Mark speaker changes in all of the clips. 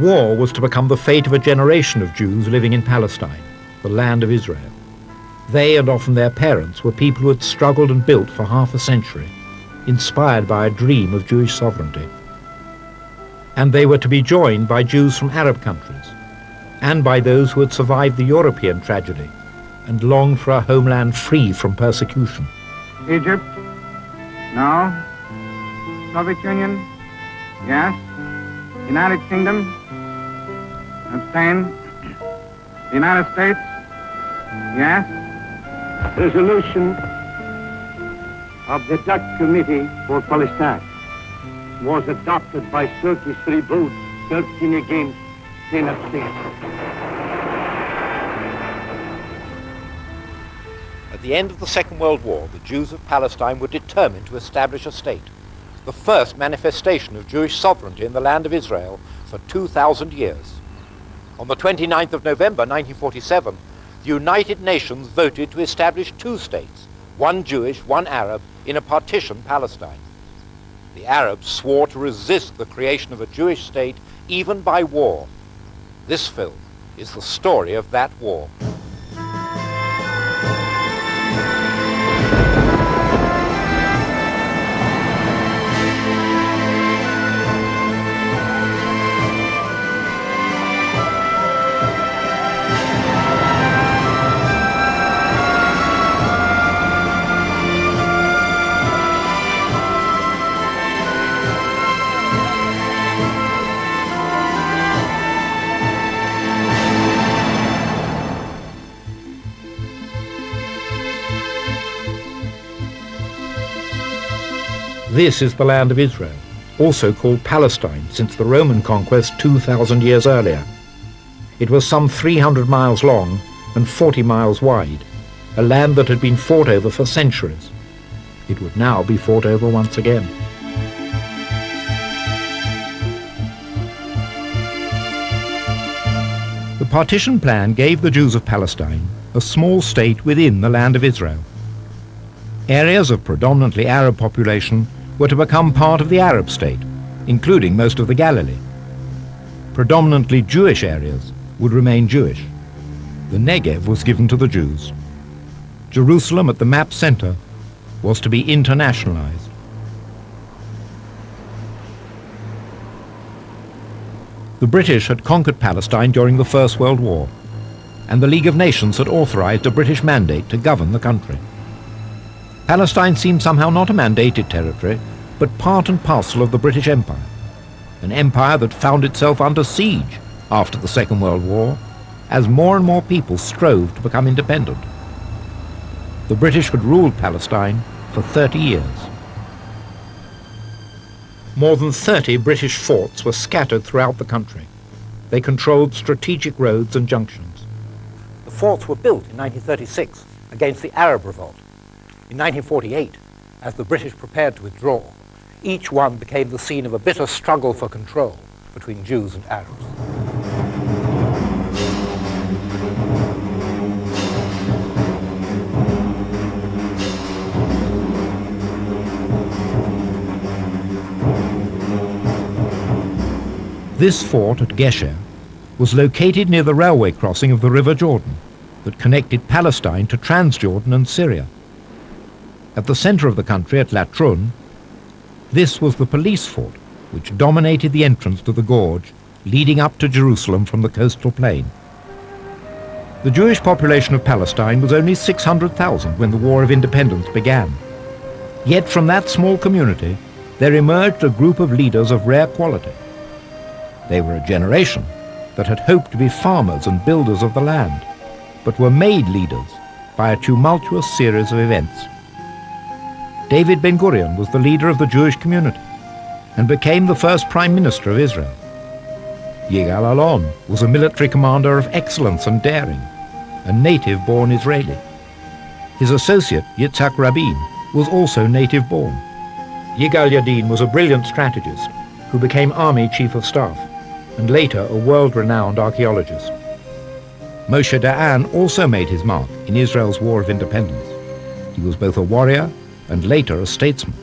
Speaker 1: War was to become the fate of a generation of Jews living in Palestine, the land of Israel. They, and often their parents, were people who had struggled and built for half a century, inspired by a dream of Jewish sovereignty. And they were to be joined by Jews from Arab countries, and by those who had survived the European tragedy and longed for a homeland free from persecution.
Speaker 2: Egypt? No. Soviet Union? Yes. United Kingdom? Abstain. The United States? Yes.
Speaker 3: Resolution of the Dutch Committee for Palestine was adopted by 33 votes, 13 against, 10 abstained.
Speaker 1: At the end of the Second World War, the Jews of Palestine were determined to establish a state, the first manifestation of Jewish sovereignty in the land of Israel for 2,000 years. On the 29th of November 1947, the United Nations voted to establish two states, one Jewish, one Arab, in a partitioned Palestine. The Arabs swore to resist the creation of a Jewish state even by war. This film is the story of that war. This is the land of Israel, also called Palestine since the Roman conquest 2,000 years earlier. It was some 300 miles long and 40 miles wide, a land that had been fought over for centuries. It would now be fought over once again. The partition plan gave the Jews of Palestine a small state within the land of Israel. Areas of predominantly Arab population were to become part of the Arab state, including most of the Galilee. Predominantly Jewish areas would remain Jewish. The Negev was given to the Jews. Jerusalem at the map center was to be internationalized. The British had conquered Palestine during the First World War, and the League of Nations had authorized a British mandate to govern the country. Palestine seemed somehow not a mandated territory, but part and parcel of the British Empire, an empire that found itself under siege after the Second World War, as more and more people strove to become independent. The British had ruled Palestine for 30 years. More than 30 British forts were scattered throughout the country. They controlled strategic roads and junctions. The forts were built in 1936 against the Arab revolt. In 1948, as the British prepared to withdraw, each one became the scene of a bitter struggle for control between Jews and Arabs. This fort at Gesher was located near the railway crossing of the River Jordan that connected Palestine to Transjordan and Syria. At the center of the country at Latrun, this was the police fort which dominated the entrance to the gorge leading up to Jerusalem from the coastal plain. The Jewish population of Palestine was only 600,000 when the War of Independence began. Yet from that small community there emerged a group of leaders of rare quality. They were a generation that had hoped to be farmers and builders of the land, but were made leaders by a tumultuous series of events. David Ben-Gurion was the leader of the Jewish community and became the first Prime Minister of Israel. Yigal Allon was a military commander of excellence and daring, a native-born Israeli. His associate, Yitzhak Rabin, was also native-born. Yigal Yadin was a brilliant strategist who became Army Chief of Staff and later a world-renowned archaeologist. Moshe Dayan also made his mark in Israel's War of Independence. He was both a warrior and later a statesman.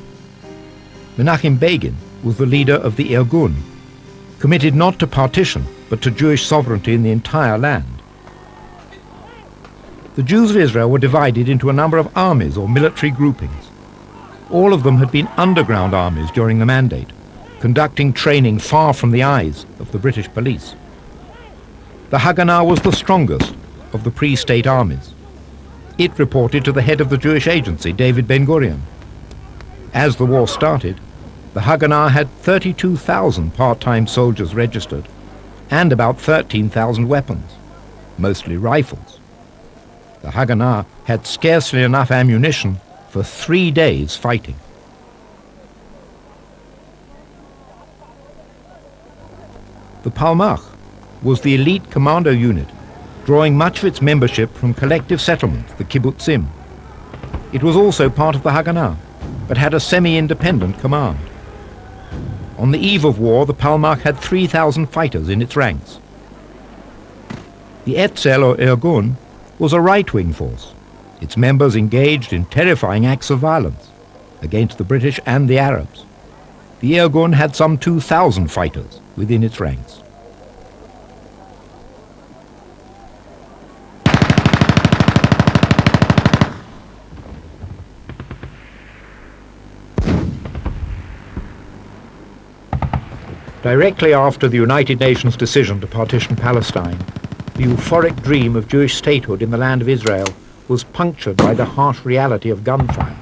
Speaker 1: Menachem Begin was the leader of the Irgun. committed not to partition, but to Jewish sovereignty in the entire land. The Jews of Israel were divided into a number of armies or military groupings. All of them had been underground armies during the Mandate, conducting training far from the eyes of the British police. The Haganah was the strongest of the pre-state armies. It reported to the head of the Jewish Agency, David Ben-Gurion. As the war started, the Haganah had 32,000 part-time soldiers registered and about 13,000 weapons, mostly rifles. The Haganah had scarcely enough ammunition for 3 days fighting. The Palmach was the elite commando unit, drawing much of its membership from collective settlements, the kibbutzim. It was also part of the Haganah, but had a semi-independent command. On the eve of war, the Palmach had 3,000 fighters in its ranks. The Etzel or Irgun was a right-wing force. Its members engaged in terrifying acts of violence against the British and the Arabs. The Irgun had some 2,000 fighters within its ranks. Directly after the United Nations decision to partition Palestine, the euphoric dream of Jewish statehood in the land of Israel was punctured by the harsh reality of gunfire.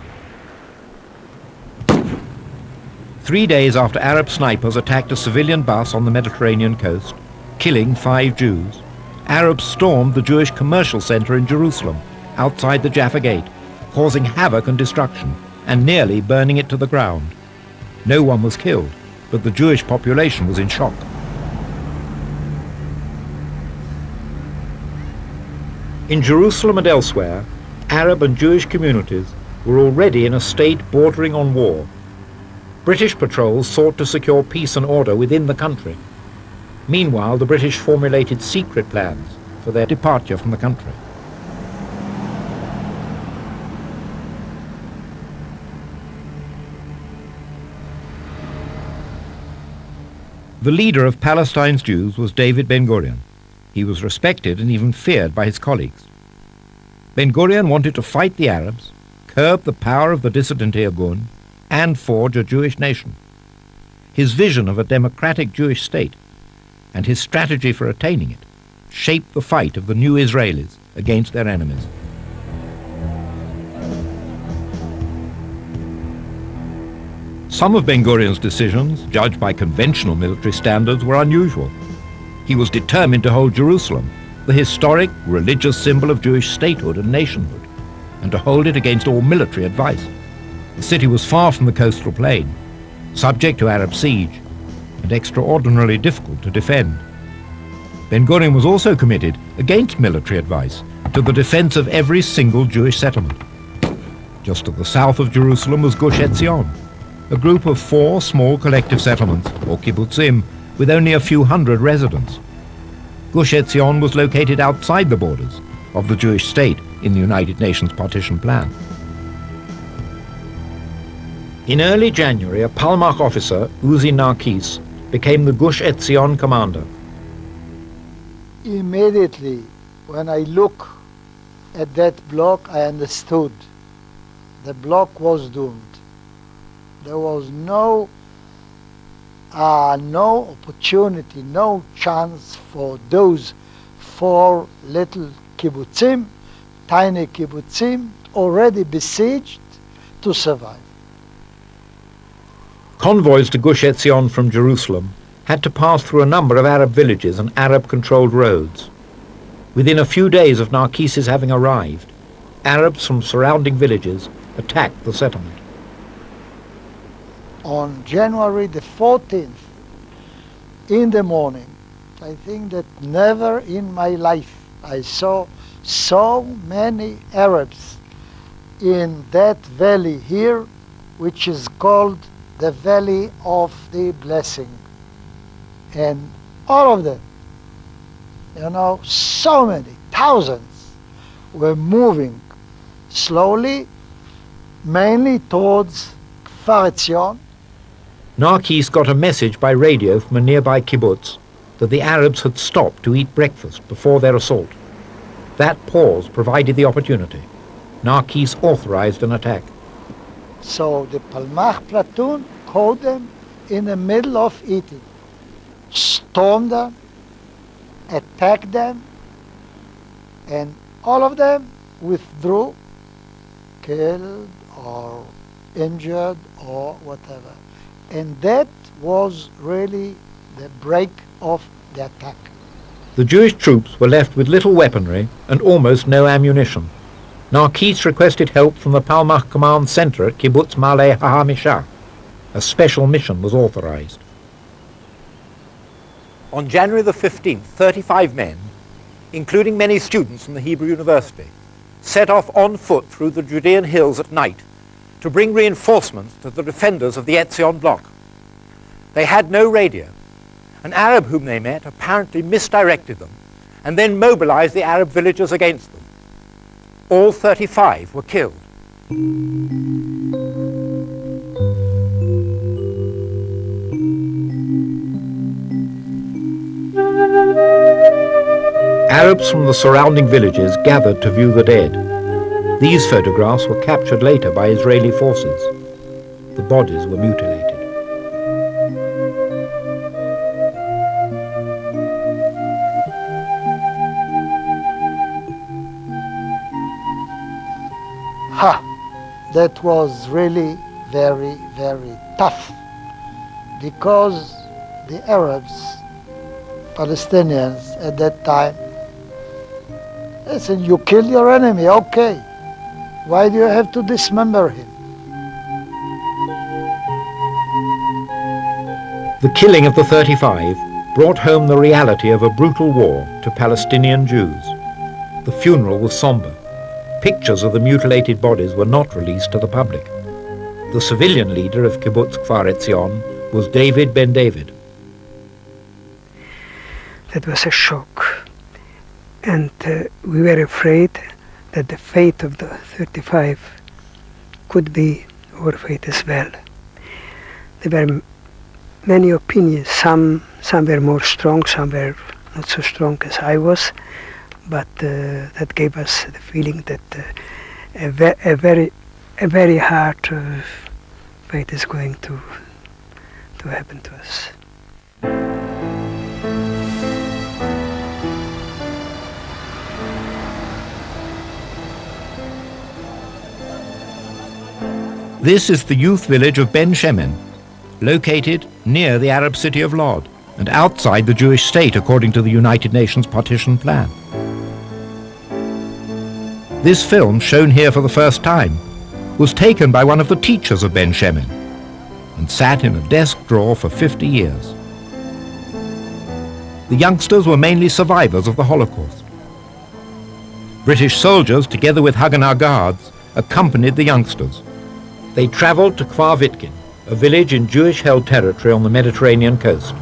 Speaker 1: 3 days after Arab snipers attacked a civilian bus on the Mediterranean coast, killing 5 Jews, Arabs stormed the Jewish commercial center in Jerusalem, outside the Jaffa Gate, causing havoc and destruction, and nearly burning it to the ground. No one was killed, but the Jewish population was in shock. In Jerusalem and elsewhere, Arab and Jewish communities were already in a state bordering on war. British patrols sought to secure peace and order within the country. Meanwhile, the British formulated secret plans for their departure from the country. The leader of Palestine's Jews was David Ben-Gurion. He was respected and even feared by his colleagues. Ben-Gurion wanted to fight the Arabs, curb the power of the dissident Irgun, and forge a Jewish nation. His vision of a democratic Jewish state and his strategy for attaining it shaped the fight of the new Israelis against their enemies. Some of Ben-Gurion's decisions, judged by conventional military standards, were unusual. He was determined to hold Jerusalem, the historic religious symbol of Jewish statehood and nationhood, and to hold it against all military advice. The city was far from the coastal plain, subject to Arab siege, and extraordinarily difficult to defend. Ben-Gurion was also committed, against military advice, to the defense of every single Jewish settlement. Just to the south of Jerusalem was Gush Etzion, a group of 4 small collective settlements, or kibbutzim, with only a few hundred residents. Gush Etzion was located outside the borders of the Jewish state in the United Nations partition plan. In early January, a Palmach officer, Uzi Narkis, became the Gush Etzion commander.
Speaker 4: Immediately, when I look at that block, I understood the block was doomed. There was no opportunity, no chance for those 4 little kibbutzim, tiny kibbutzim, already besieged, to survive.
Speaker 1: Convoys to Gush Etzion from Jerusalem had to pass through a number of Arab villages and Arab-controlled roads. Within a few days of Narkis's having arrived, Arabs from surrounding villages attacked the settlement.
Speaker 4: On January the 14th, in the morning, I think that never in my life I saw so many Arabs in that valley here, which is called the Valley of the Blessing. And all of them, so many, thousands, were moving slowly, mainly towards Kfar Etzion,
Speaker 1: Narkis got a message by radio from a nearby kibbutz that the Arabs had stopped to eat breakfast before their assault. That pause provided the opportunity. Narkis authorized an attack.
Speaker 4: So the Palmach platoon caught them in the middle of eating, stormed them, attacked them, and all of them withdrew, killed or injured or whatever. And that was really the break of the attack.
Speaker 1: The Jewish troops were left with little weaponry and almost no ammunition. Narkis requested help from the Palmach Command Center at Kibbutz Ma'aleh HaHamisha. A special mission was authorized. On January the 15th, 35 men, including many students from the Hebrew University, set off on foot through the Judean hills at night to bring reinforcements to the defenders of the Etzion block. They had no radio. An Arab whom they met apparently misdirected them and then mobilized the Arab villagers against them. All 35 were killed. Arabs from the surrounding villages gathered to view the dead. These photographs were captured later by Israeli forces. The bodies were mutilated.
Speaker 4: That was really very, very tough, because the Arabs, Palestinians at that time, they said, you kill your enemy, okay. Why do you have to dismember him?
Speaker 1: The killing of the 35 brought home the reality of a brutal war to Palestinian Jews. The funeral was somber. Pictures of the mutilated bodies were not released to the public. The civilian leader of Kibbutz Kfar Etzion was David Ben David.
Speaker 5: That was a shock. And we were afraid that the fate of the 35 could be our fate as well. There were many opinions. Some were more strong, some were not so strong as I was. But that gave us the feeling that a very hard fate is going to happen to us.
Speaker 1: This is the youth village of Ben Shemen, located near the Arab city of Lod and outside the Jewish state according to the United Nations partition plan. This film, shown here for the first time, was taken by one of the teachers of Ben Shemen and sat in a desk drawer for 50 years. The youngsters were mainly survivors of the Holocaust. British soldiers, together with Haganah guards, accompanied the youngsters. They traveled to Kfar Vitkin, a village in Jewish-held territory on the Mediterranean coast,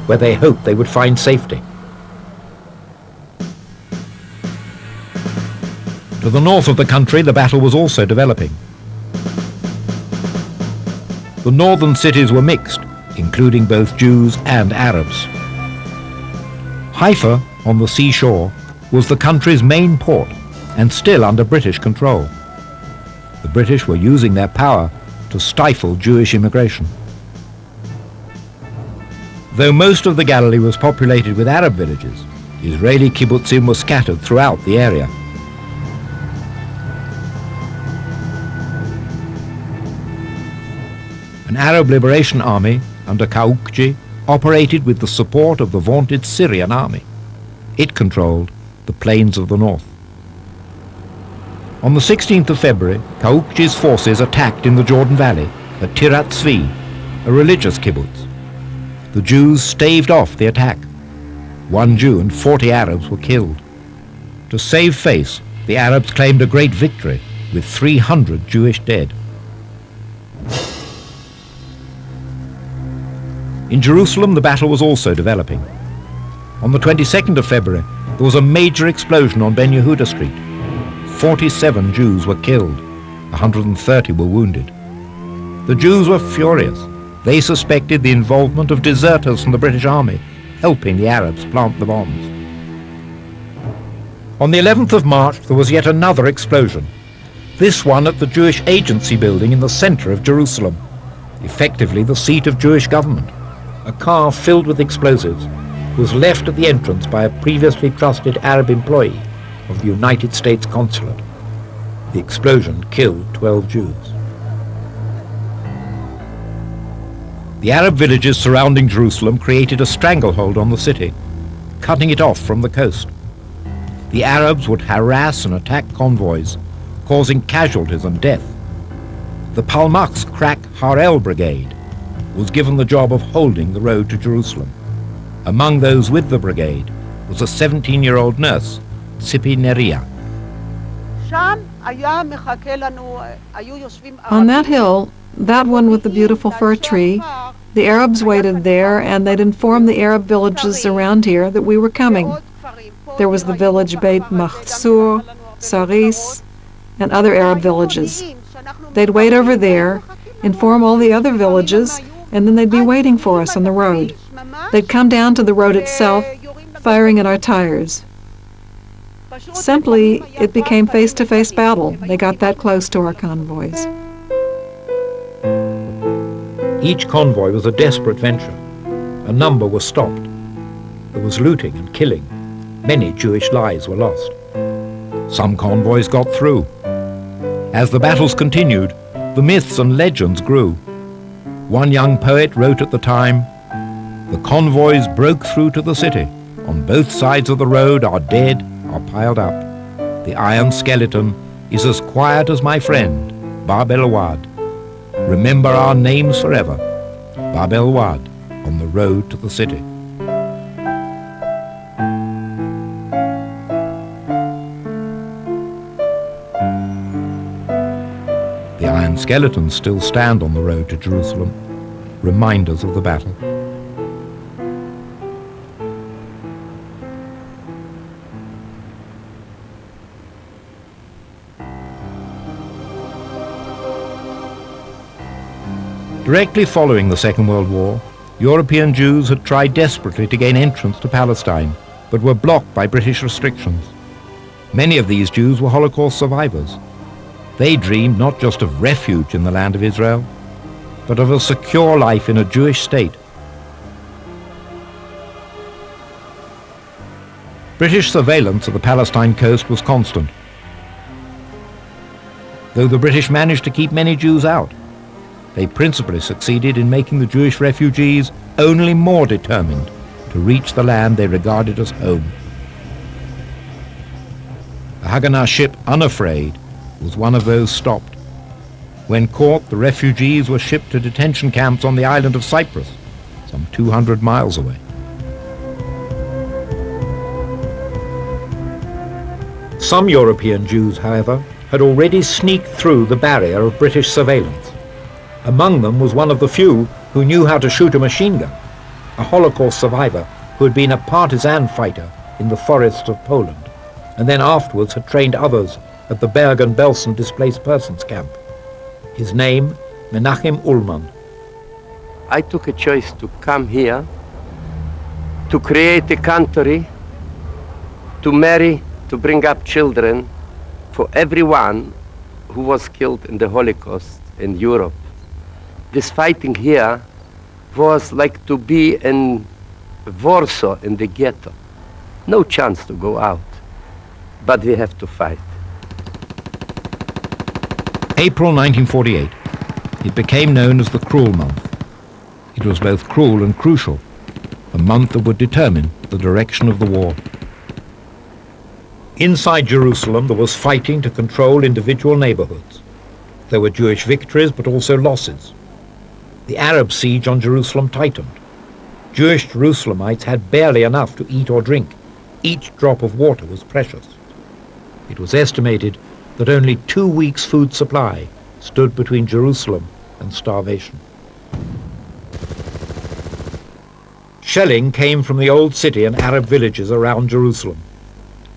Speaker 1: where they hoped they would find safety. To the north of the country, the battle was also developing. The northern cities were mixed, including both Jews and Arabs. Haifa, on the seashore, was the country's main port and still under British control. The British were using their power to stifle Jewish immigration. Though most of the Galilee was populated with Arab villages, Israeli kibbutzim were scattered throughout the area. An Arab Liberation Army under Kaukji operated with the support of the vaunted Syrian army. It controlled the plains of the north. On the 16th of February, Kaukji's forces attacked in the Jordan Valley at Tirat Tzvi, a religious kibbutz. The Jews staved off the attack. 1 Jew and 40 Arabs were killed. To save face, the Arabs claimed a great victory with 300 Jewish dead. In Jerusalem, the battle was also developing. On the 22nd of February, there was a major explosion on Ben Yehuda Street. 47 Jews were killed, 130 were wounded. The Jews were furious. They suspected the involvement of deserters from the British Army, helping the Arabs plant the bombs. On the 11th of March, there was yet another explosion, this one at the Jewish Agency building in the center of Jerusalem, effectively the seat of Jewish government. A car filled with explosives was left at the entrance by a previously trusted Arab employee of the United States Consulate. The explosion killed 12 Jews. The Arab villages surrounding Jerusalem created a stranglehold on the city, cutting it off from the coast. The Arabs would harass and attack convoys, causing casualties and death. The Palmach's crack Harel Brigade was given the job of holding the road to Jerusalem. Among those with the brigade was a 17-year-old nurse, Tzipi Neria.
Speaker 6: On that hill, that one with the beautiful fir tree, the Arabs waited there, and they'd informed the Arab villages around here that we were coming. There was the village Beit Mahsur, Saris, and other Arab villages. They'd wait over there, inform all the other villages, and then they'd be waiting for us on the road. They'd come down to the road itself, firing at our tires. Simply, it became face-to-face battle. They got that close to our convoys.
Speaker 1: Each convoy was a desperate venture. A number were stopped. There was looting and killing. Many Jewish lives were lost. Some convoys got through. As the battles continued, the myths and legends grew. One young poet wrote at the time, "The convoys broke through to the city. On both sides of the road our dead are piled up. The iron skeleton is as quiet as my friend, Bab el Wad. Remember our names forever, Bab el Wad, on the road to the city." The iron skeletons still stand on the road to Jerusalem, reminders of the battle. Directly following the Second World War, European Jews had tried desperately to gain entrance to Palestine, but were blocked by British restrictions. Many of these Jews were Holocaust survivors. They dreamed not just of refuge in the land of Israel, but of a secure life in a Jewish state. British surveillance of the Palestine coast was constant, though the British managed to keep many Jews out. They principally succeeded in making the Jewish refugees only more determined to reach the land they regarded as home. The Haganah ship Unafraid was one of those stopped. When caught, the refugees were shipped to detention camps on the island of Cyprus, some 200 miles away. Some European Jews, however, had already sneaked through the barrier of British surveillance. Among them was one of the few who knew how to shoot a machine gun, a Holocaust survivor who had been a partisan fighter in the forests of Poland, and then afterwards had trained others at the Bergen-Belsen displaced persons camp. His name, Menachem Ullman.
Speaker 3: I took a choice to come here, to create a country, to marry, to bring up children for everyone who was killed in the Holocaust in Europe. This fighting here was like to be in Warsaw in the ghetto. No chance to go out, but we have to fight.
Speaker 1: April 1948. It became known as the Cruel Month. It was both cruel and crucial, a month that would determine the direction of the war. Inside Jerusalem, there was fighting to control individual neighborhoods. There were Jewish victories, but also losses. The Arab siege on Jerusalem tightened. Jewish Jerusalemites had barely enough to eat or drink. Each drop of water was precious. It was estimated that only 2 weeks' food supply stood between Jerusalem and starvation. Shelling came from the old city and Arab villages around Jerusalem.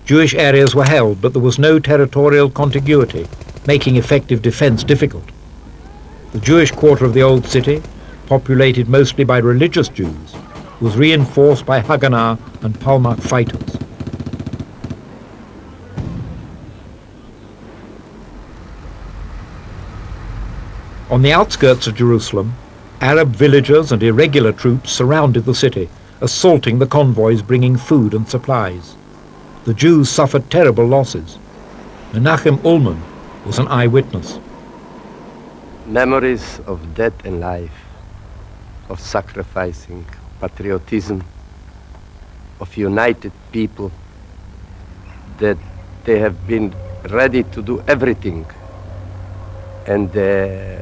Speaker 1: Jewish areas were held, but there was no territorial contiguity, making effective defense difficult. The Jewish quarter of the old city populated mostly by religious Jews, was reinforced by Haganah and Palmach fighters. On the outskirts of Jerusalem, Arab villagers and irregular troops surrounded the city, assaulting the convoys bringing food and supplies. The Jews suffered terrible losses. Menachem Ullman was an eyewitness.
Speaker 3: Memories of death and life, of sacrificing, patriotism, of united people, that they have been ready to do everything. And the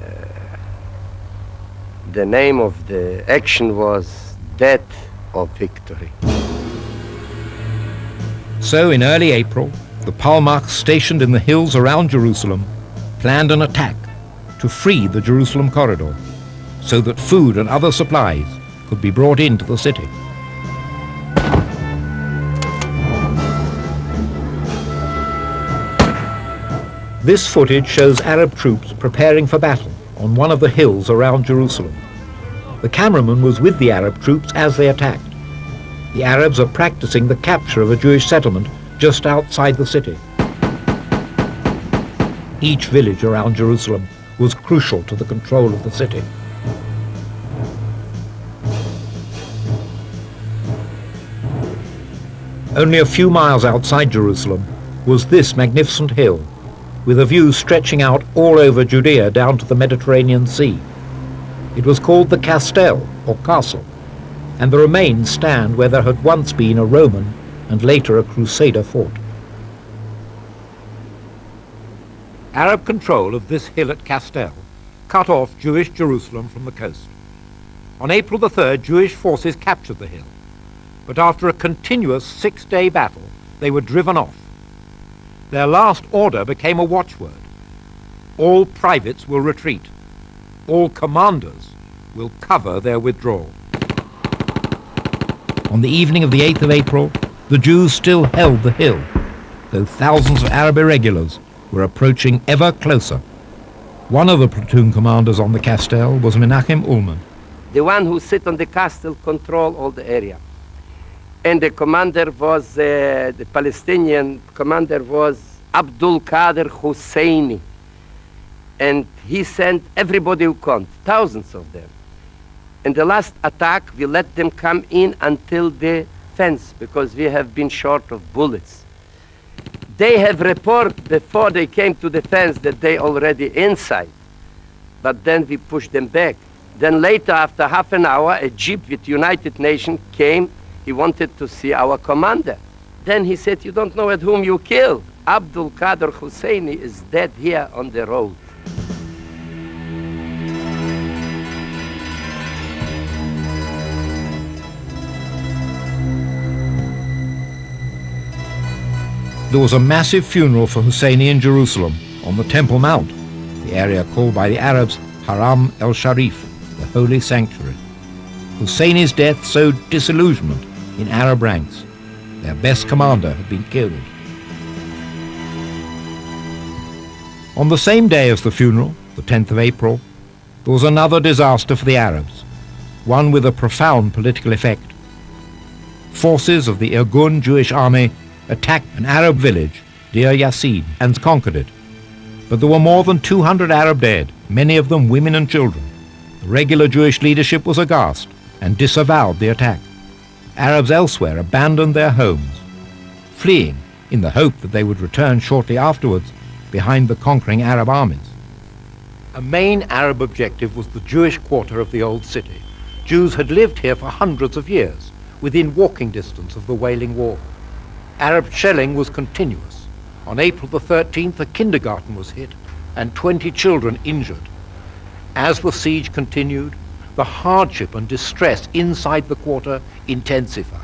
Speaker 3: name of the action was Death of Victory.
Speaker 1: So in early April, the Palmachs stationed in the hills around Jerusalem planned an attack to free the Jerusalem corridor so that food and other supplies could be brought into the city. This footage shows Arab troops preparing for battle on one of the hills around Jerusalem. The cameraman was with the Arab troops as they attacked. The Arabs are practicing the capture of a Jewish settlement just outside the city. Each village around Jerusalem was crucial to the control of the city. Only a few miles outside Jerusalem was this magnificent hill, with a view stretching out all over Judea down to the Mediterranean Sea. It was called the Castell, or Castle, and the remains stand where there had once been a Roman and later a Crusader fort. Arab control of this hill at Castell cut off Jewish Jerusalem from the coast. On April the 3rd, Jewish forces captured the hill, but after a continuous 6-day battle, they were driven off. Their last order became a watchword. All privates will retreat. All commanders will cover their withdrawal. On the evening of the 8th of April, the Jews still held the hill, though thousands of Arab irregulars were approaching ever closer. One of the platoon commanders on the Castell was Menachem Ullman.
Speaker 3: The one who sit on the castle control all the area. And the commander was, the Palestinian commander was Abdul Qadir Husseini. And he sent everybody who could, thousands of them. In the last attack, we let them come in until the fence because we have been short of bullets. They have reported before they came to the fence that they already inside. But then we pushed them back. Then later, after half an hour, a jeep with United Nations came. He wanted to see our commander. Then he said, "You don't know at whom you killed. Abdul Qadir Husseini is dead here on the road."
Speaker 1: There was a massive funeral for Husseini in Jerusalem on the Temple Mount, the area called by the Arabs Haram el-Sharif, the holy sanctuary. Husseini's death sowed disillusionment in Arab ranks. Their best commander had been killed. On the same day as the funeral, the 10th of April, there was another disaster for the Arabs, one with a profound political effect. Forces of the Irgun Jewish army attacked an Arab village, Deir Yassin, and conquered it. But there were more than 200 Arab dead, many of them women and children. The regular Jewish leadership was aghast and disavowed the attack. Arabs elsewhere abandoned their homes, fleeing in the hope that they would return shortly afterwards behind the conquering Arab armies. A main Arab objective was the Jewish quarter of the old city. Jews had lived here for hundreds of years, within walking distance of the Wailing Wall. Arab shelling was continuous. On April the 13th, a kindergarten was hit and 20 children injured. As the siege continued, the hardship and distress inside the quarter intensified.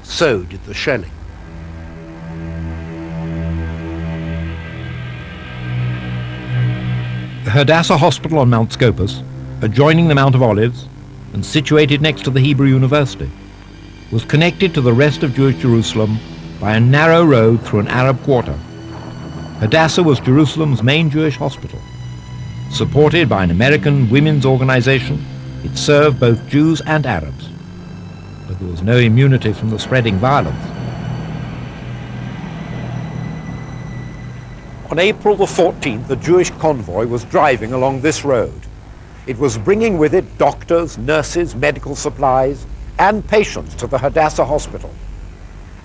Speaker 1: So did the shelling. The Hadassah Hospital on Mount Scopus, adjoining the Mount of Olives and situated next to the Hebrew University, was connected to the rest of Jewish Jerusalem by a narrow road through an Arab quarter. Hadassah was Jerusalem's main Jewish hospital. Supported by an American women's organization, It served both Jews and Arabs, but there was no immunity from the spreading violence. On April the 14th, the Jewish convoy was driving along this road. It was bringing with it doctors, nurses, medical supplies, and patients to the Hadassah hospital.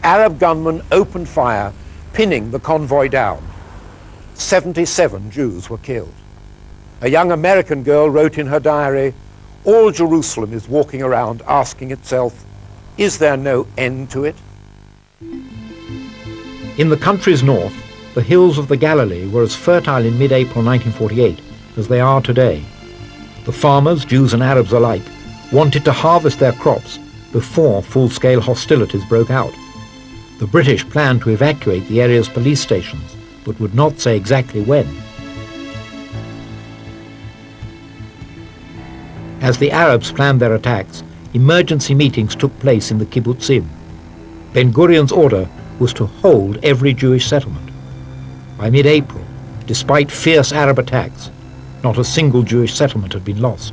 Speaker 1: Arab gunmen opened fire, pinning the convoy down. 77 Jews were killed. A young American girl wrote in her diary, "All Jerusalem is walking around asking itself, is there no end to it?" In the country's north, the hills of the Galilee were as fertile in mid-April 1948 as they are today. The farmers, Jews and Arabs alike, wanted to harvest their crops before full-scale hostilities broke out. The British planned to evacuate the area's police stations, but would not say exactly when. As the Arabs planned their attacks, emergency meetings took place in the kibbutzim. Ben-Gurion's order was to hold every Jewish settlement. By mid-April, despite fierce Arab attacks, not a single Jewish settlement had been lost.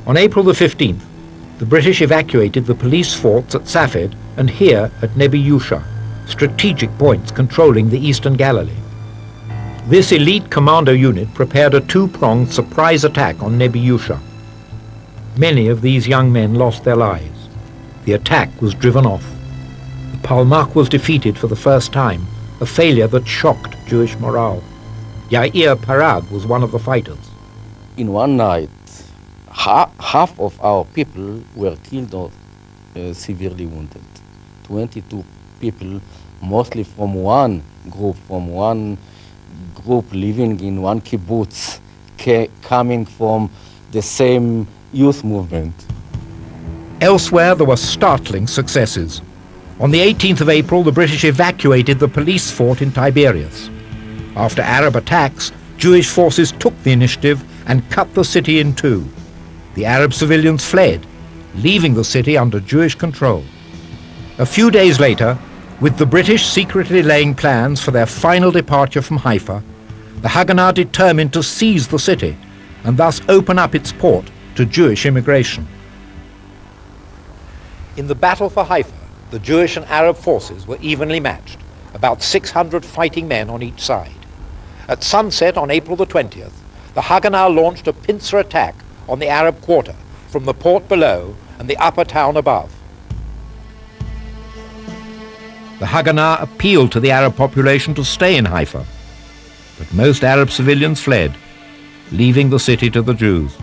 Speaker 1: On April the 15th, the British evacuated the police forts at Safed and here at Nebi Yusha, strategic points controlling the eastern Galilee. This elite commando unit prepared a two-pronged surprise attack on Nebi Yusha. Many of these young men lost their lives. The attack was driven off. The Palmach was defeated for the first time, a failure that shocked Jewish morale. Yair Parag was one of the fighters.
Speaker 7: In one night, half of our people were killed or severely wounded. 22 people, mostly from one group living in one kibbutz, coming from the same youth movement.
Speaker 1: Elsewhere, there were startling successes. On the 18th of April, the British evacuated the police fort in Tiberias. After Arab attacks, Jewish forces took the initiative and cut the city in two. The Arab civilians fled, leaving the city under Jewish control. A few days later, with the British secretly laying plans for their final departure from Haifa, the Haganah determined to seize the city and thus open up its port to Jewish immigration. In the battle for Haifa, the Jewish and Arab forces were evenly matched, about 600 fighting men on each side. At sunset on April the 20th, the Haganah launched a pincer attack on the Arab quarter from the port below and the upper town above. The Haganah appealed to the Arab population to stay in Haifa, but most Arab civilians fled, leaving the city to the Jews.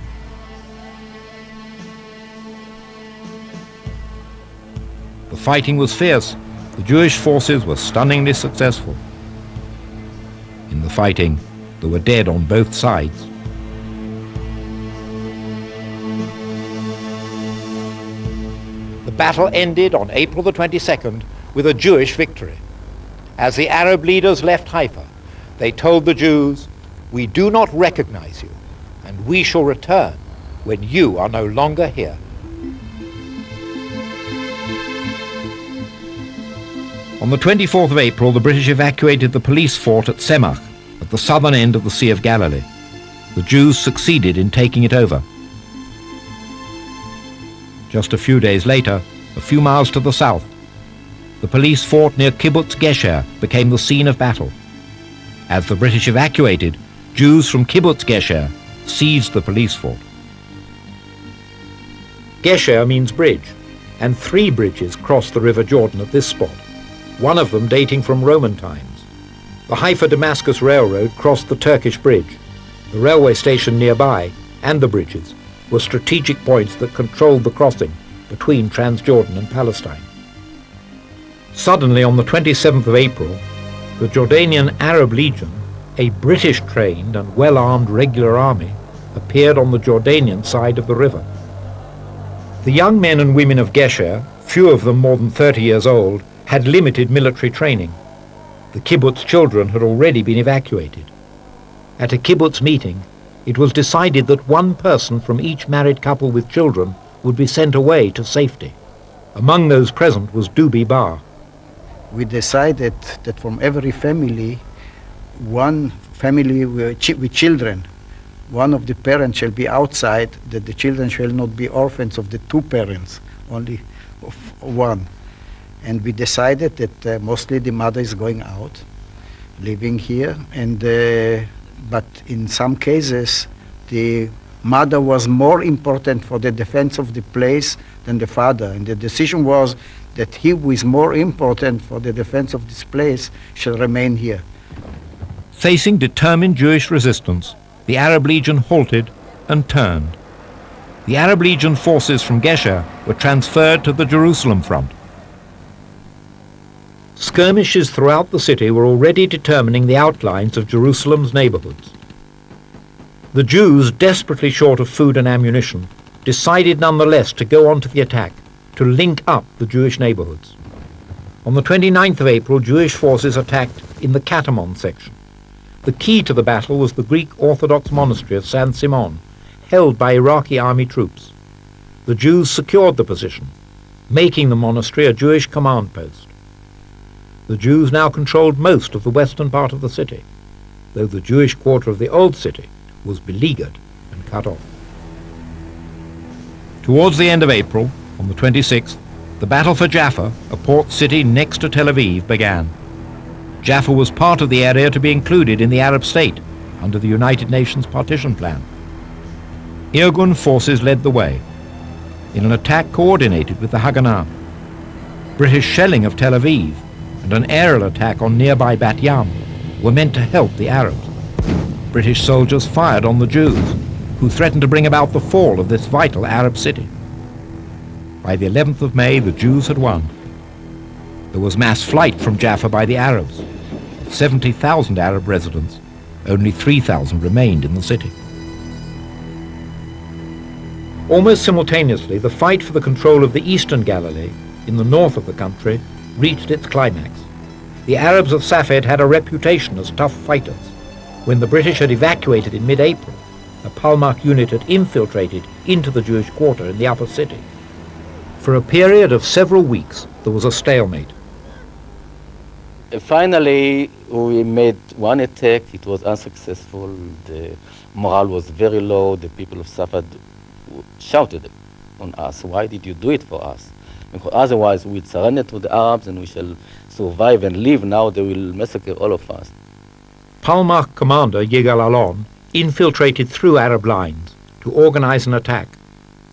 Speaker 1: The fighting was fierce. The Jewish forces were stunningly successful. In the fighting, there were dead on both sides. The battle ended on April the 22nd with a Jewish victory. As the Arab leaders left Haifa, they told the Jews, "We do not recognize you, and we shall return when you are no longer here." On the 24th of April, the British evacuated the police fort at Semach, at the southern end of the Sea of Galilee. The Jews succeeded in taking it over. Just a few days later, a few miles to the south, the police fort near Kibbutz Gesher became the scene of battle. As the British evacuated, Jews from Kibbutz Gesher seized the police fort. Gesher means bridge, and 3 bridges cross the River Jordan at this spot, one of them dating from Roman times. The Haifa-Damascus Railroad crossed the Turkish bridge. The railway station nearby and the bridges were strategic points that controlled the crossing between Transjordan and Palestine. Suddenly, on the 27th of April, the Jordanian Arab Legion, a British-trained and well-armed regular army, appeared on the Jordanian side of the river. The young men and women of Gesher, few of them more than 30 years old, had limited military training. The kibbutz children had already been evacuated. At a kibbutz meeting, it was decided that one person from each married couple with children would be sent away to safety. Among those present was Dubi Bar.
Speaker 8: We decided that from every family, one family with children one of the parents shall be outside, that the children shall not be orphans of the two parents, only of one. And we decided that mostly the mother is going out, living here, and but in some cases the mother was more important for the defense of the place than the father, and the decision was that he who is more important for the defense of this place shall remain here.
Speaker 1: Facing determined Jewish resistance, the Arab Legion halted and turned. The Arab Legion forces from Gesher were transferred to the Jerusalem front. Skirmishes throughout the city were already determining the outlines of Jerusalem's neighborhoods. The Jews, desperately short of food and ammunition, decided nonetheless to go on to the attack, to link up the Jewish neighborhoods. On the 29th of April, Jewish forces attacked in the Katamon section. The key to the battle was the Greek Orthodox monastery of San Simon, held by Iraqi army troops. The Jews secured the position, making the monastery a Jewish command post. The Jews now controlled most of the western part of the city, though the Jewish quarter of the old city was beleaguered and cut off. Towards the end of April, on the 26th, the battle for Jaffa, a port city next to Tel Aviv, began. Jaffa was part of the area to be included in the Arab state under the United Nations partition plan. Irgun forces led the way in an attack coordinated with the Haganah. British shelling of Tel Aviv and an aerial attack on nearby Bat Yam were meant to help the Arabs. British soldiers fired on the Jews, who threatened to bring about the fall of this vital Arab city. By the 11th of May, the Jews had won. There was mass flight from Jaffa by the Arabs. 70,000 Arab residents, only 3,000 remained in the city. Almost simultaneously, the fight for the control of the eastern Galilee, in the north of the country, reached its climax. The Arabs of Safed had a reputation as tough fighters. When the British had evacuated in mid-April, a Palmach unit had infiltrated into the Jewish quarter in the upper city. For a period of several weeks, there was a stalemate.
Speaker 7: Finally, we made one attack. It was unsuccessful. The morale was very low. The people of Safed shouted on us, "Why did you do it for us? Because otherwise we'd surrender to the Arabs and we shall survive and live. Now they will massacre all of us."
Speaker 1: Palmach commander Yigal Allon infiltrated through Arab lines to organize an attack.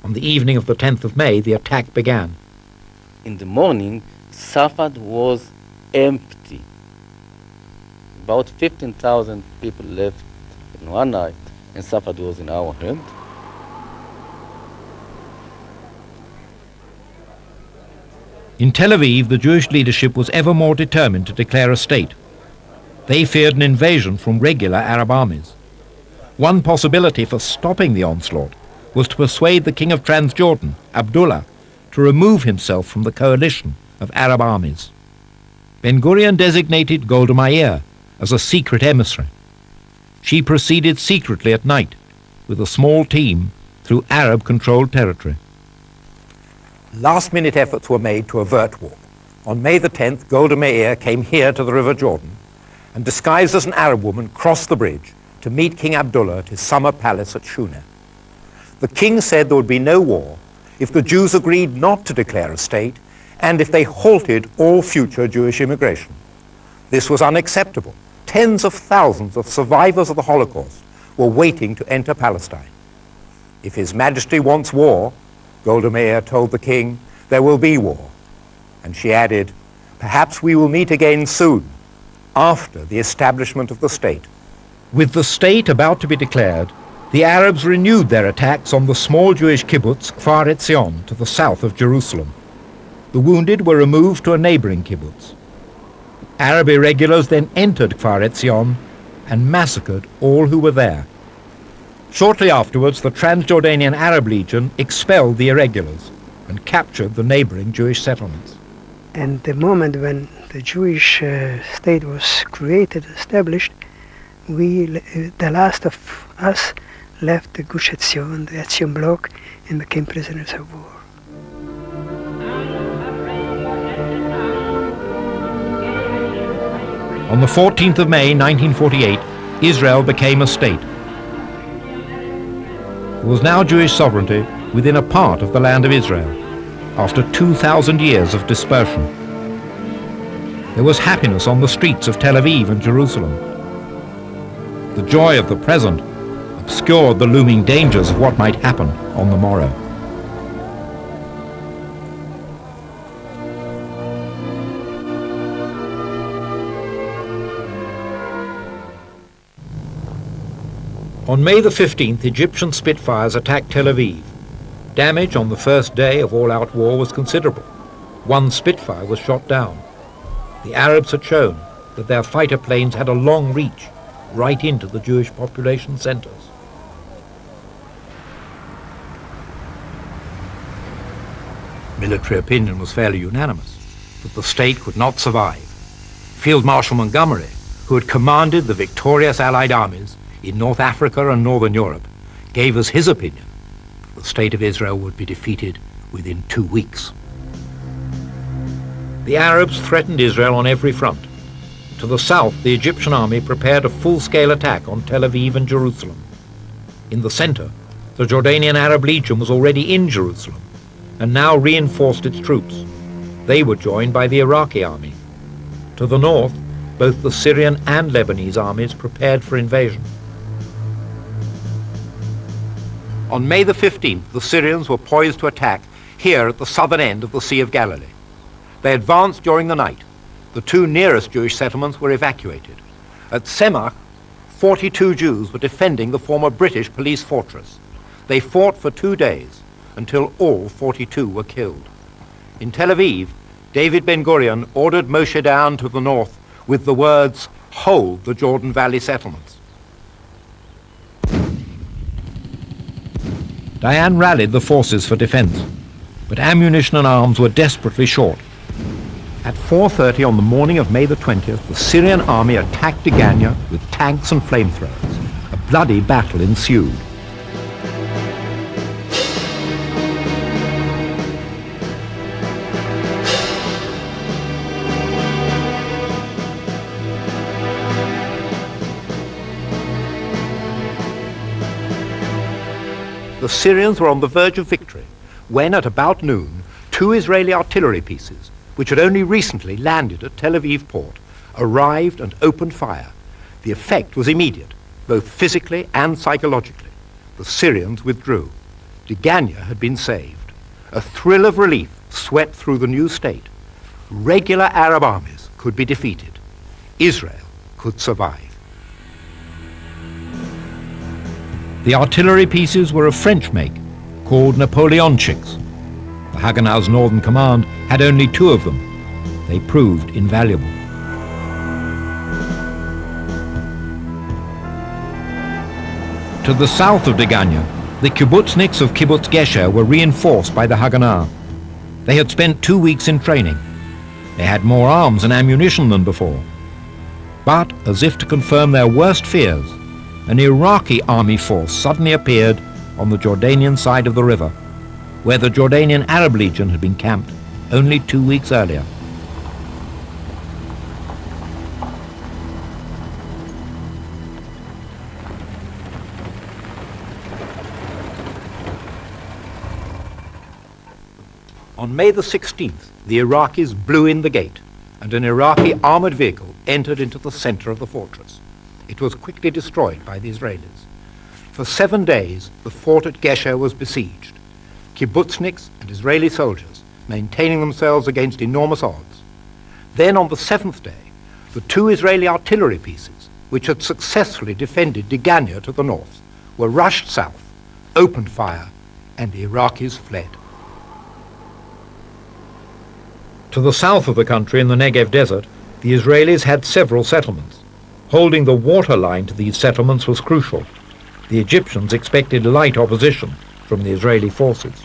Speaker 1: On the evening of the 10th of May, the attack began.
Speaker 7: In the morning, Safed was empty. About 15,000 people left in one night, and Safed was in our hand.
Speaker 1: In Tel Aviv, the Jewish leadership was ever more determined to declare a state. They feared an invasion from regular Arab armies. One possibility for stopping the onslaught was to persuade the king of Transjordan, Abdullah, to remove himself from the coalition of Arab armies. Ben-Gurion designated Golda Meir as a secret emissary. She proceeded secretly at night with a small team through Arab-controlled territory. Last-minute efforts were made to avert war. On May the 10th, Golda Meir came here to the River Jordan and, disguised as an Arab woman, crossed the bridge to meet King Abdullah at his summer palace at Shuner. The king said there would be no war if the Jews agreed not to declare a state and if they halted all future Jewish immigration. This was unacceptable. Tens of thousands of survivors of the Holocaust were waiting to enter Palestine. If His Majesty wants war, Golda Meir told the king, there will be war. And she added, perhaps we will meet again soon, after the establishment of the state. With the state about to be declared, the Arabs renewed their attacks on the small Jewish kibbutz Kfar Etzion to the south of Jerusalem. The wounded were removed to a neighboring kibbutz. Arab irregulars then entered Kfar Etzion and massacred all who were there. Shortly afterwards, the Transjordanian Arab Legion expelled the irregulars and captured the neighboring Jewish settlements.
Speaker 5: And the moment when the Jewish state was created, established, the last of us left the Gush Etzion, the Etzion block, and became prisoners of war. On
Speaker 1: the 14th of May, 1948, Israel became a state. There was now Jewish sovereignty within a part of the land of Israel, after 2,000 years of dispersion. There was happiness on the streets of Tel Aviv and Jerusalem. The joy of the present obscured the looming dangers of what might happen on the morrow. On May the 15th, Egyptian Spitfires attacked Tel Aviv. Damage on the first day of all-out war was considerable. One Spitfire was shot down. The Arabs had shown that their fighter planes had a long reach right into the Jewish population centers. Military opinion was fairly unanimous that the state could not survive. Field Marshal Montgomery, who had commanded the victorious Allied armies in North Africa and Northern Europe, gave us his opinion that the state of Israel would be defeated within 2 weeks. The Arabs threatened Israel on every front. To the south, the Egyptian army prepared a full-scale attack on Tel Aviv and Jerusalem. In the center, the Jordanian Arab Legion was already in Jerusalem and now reinforced its troops. They were joined by the Iraqi army. To the north, both the Syrian and Lebanese armies prepared for invasion. On May the 15th, the Syrians were poised to attack here at the southern end of the Sea of Galilee. They advanced during the night. The two nearest Jewish settlements were evacuated. At Semach, 42 Jews were defending the former British police fortress. They fought for 2 days until all 42 were killed. In Tel Aviv, David Ben-Gurion ordered Moshe Dayan to the north with the words, "Hold the Jordan Valley settlements." Dayan rallied the forces for defense, but ammunition and arms were desperately short. At 4:30 on the morning of May the 20th, the Syrian army attacked Degania with tanks and flamethrowers. A bloody battle ensued. The Syrians were on the verge of victory when, at about noon, 2 Israeli artillery pieces, which had only recently landed at Tel Aviv port, arrived and opened fire. The effect was immediate, both physically and psychologically. The Syrians withdrew. Degania had been saved. A thrill of relief swept through the new state. Regular Arab armies could be defeated. Israel could survive. The artillery pieces were of French make, called Napoleonchiks. The Haganah's northern command had only 2 of them. They proved invaluable. To the south of Degania, the kibbutzniks of Kibbutz Gesher were reinforced by the Haganah. They had spent 2 weeks in training. They had more arms and ammunition than before. But, as if to confirm their worst fears, an Iraqi army force suddenly appeared on the Jordanian side of the river, where the Jordanian Arab Legion had been camped only 2 weeks earlier. On May the 16th, the Iraqis blew in the gate, and an Iraqi armored vehicle entered into the center of the fortress. It was quickly destroyed by the Israelis. For 7 days, the fort at Gesher was besieged, kibbutzniks and Israeli soldiers maintaining themselves against enormous odds. Then on the 7th day, the 2 Israeli artillery pieces, which had successfully defended Degania to the north, were rushed south, opened fire, and the Iraqis fled. To the south of the country in the Negev desert, the Israelis had several settlements. Holding the water line to these settlements was crucial. The Egyptians expected light opposition from the Israeli forces.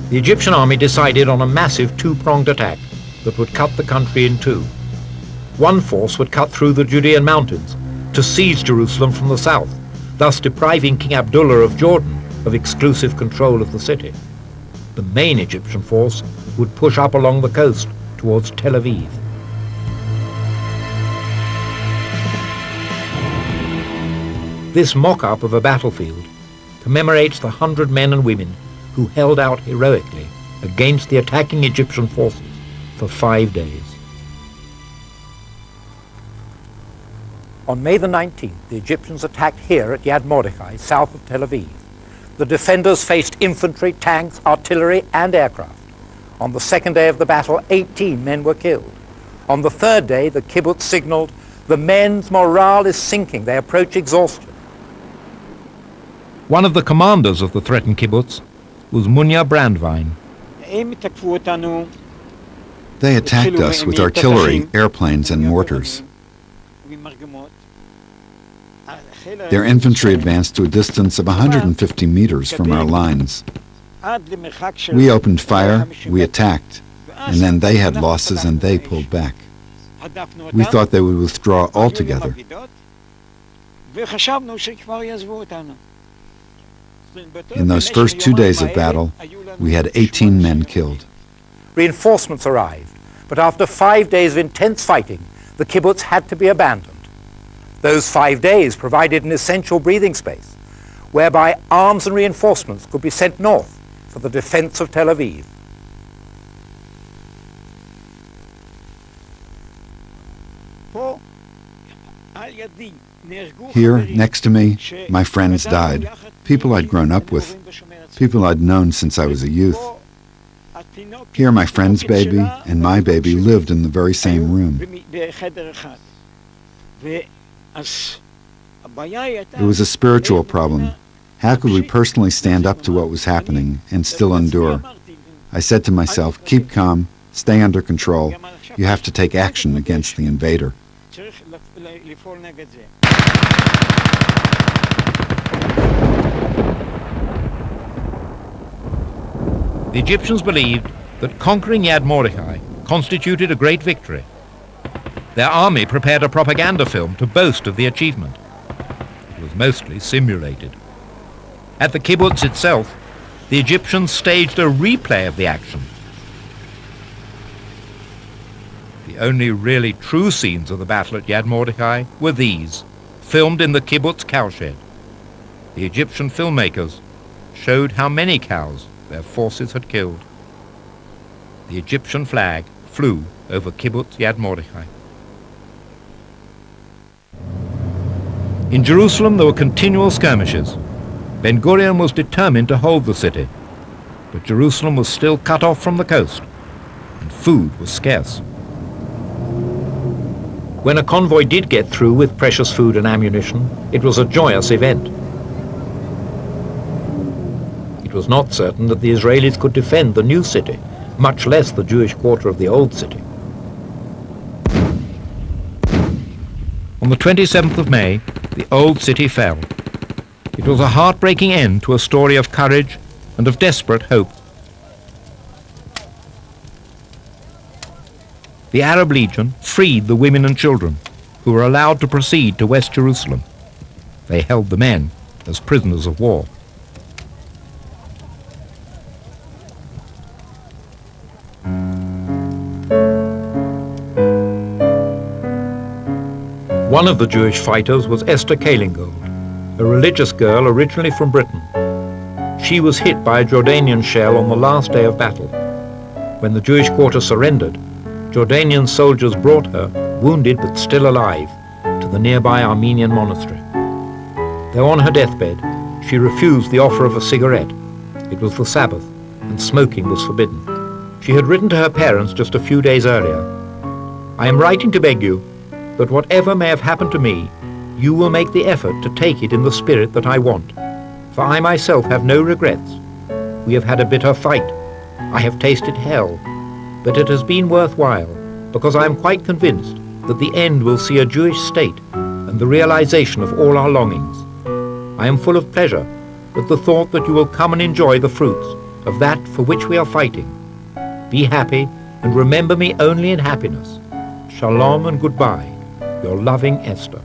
Speaker 1: The Egyptian army decided on a massive 2-pronged attack that would cut the country in 2. One force would cut through the Judean mountains to seize Jerusalem from the south, thus depriving King Abdullah of Jordan of exclusive control of the city. The main Egyptian force would push up along the coast towards Tel Aviv. This mock-up of a battlefield commemorates the 100 men and women who held out heroically against the attacking Egyptian forces for 5 days. On May the 19th, the Egyptians attacked here at Yad Mordechai, south of Tel Aviv. The defenders faced infantry, tanks, artillery, and aircraft. On the second day of the battle, 18 men were killed. On the third day, the kibbutz signaled, "The men's morale is sinking. They approach exhaustion." One of the commanders of the threatened kibbutz was Munya Brandwein.
Speaker 9: They attacked us with artillery, airplanes, and mortars. Their infantry advanced to a distance of 150 meters from our lines. We opened fire, we attacked, and then they had losses and they pulled back. We thought they would withdraw altogether. In those first 2 days of battle, we had 18 men killed.
Speaker 1: Reinforcements arrived, but after 5 days of intense fighting, the kibbutz had to be abandoned. Those 5 days provided an essential breathing space, whereby arms and reinforcements could be sent north for the defense of Tel Aviv.
Speaker 9: Here, next to me, my friends died. People I'd grown up with, people I'd known since I was a youth. Here, my friend's baby and my baby lived in the very same room. It was a spiritual problem. How could we personally stand up to what was happening and still endure? I said to myself, keep calm, stay under control. You have to take action against the invader. The Egyptians believed that conquering Yad Mordechai constituted a great victory. Their army prepared a propaganda film to boast of the achievement. It was mostly simulated. At the kibbutz itself, the Egyptians staged a replay of the action. The only really true scenes of the battle at Yad Mordechai were these, filmed in the kibbutz cowshed. The Egyptian filmmakers showed how many cows their forces had killed. The Egyptian flag flew over kibbutz Yad Mordechai. In Jerusalem there were continual skirmishes. Ben-Gurion was determined to hold the city, but Jerusalem was still cut off from the coast, and food was scarce. When a convoy did get through with precious food and ammunition, it was a joyous event. It was not certain that the Israelis could defend the new city, much less the Jewish quarter of the old city. On the 27th of May, the old city fell. It was a heartbreaking end to a story of courage and of desperate hope. The Arab Legion freed the women and children, who were allowed to proceed to West Jerusalem. They held the men as prisoners of war. One of the Jewish fighters was Esther Kalingold, a religious girl originally from Britain. She was hit by a Jordanian shell on the last day of battle. When the Jewish quarter surrendered, Jordanian soldiers brought her, wounded but still alive, to the nearby Armenian monastery. Though on her deathbed, she refused the offer of a cigarette. It was the Sabbath, and smoking was forbidden. She had written to her parents just a few days earlier, "I am writing to beg you that whatever may have happened to me, you will make the effort to take it in the spirit that I want. For I myself have no regrets. We have had a bitter fight. I have tasted hell. But it has been worthwhile, because I am quite convinced that the end will see a Jewish state and the realization of all our longings. I am full of pleasure at the thought that you will come and enjoy the fruits of that for which we are fighting. Be happy and remember me only in happiness. Shalom and goodbye. Your loving Esther."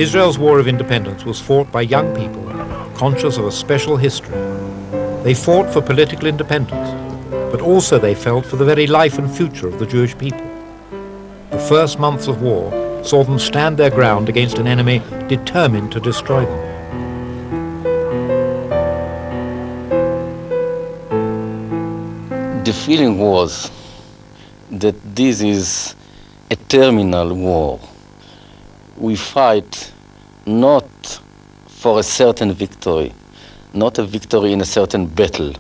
Speaker 9: Israel's War of Independence was fought by young people conscious of a special history. They fought for political independence, but also they felt for the very life and future of the Jewish people. The first months of war saw them stand their ground against an enemy determined to destroy them.
Speaker 7: The feeling was that this is a terminal war. We fight not for a certain victory, not a victory in a certain battle,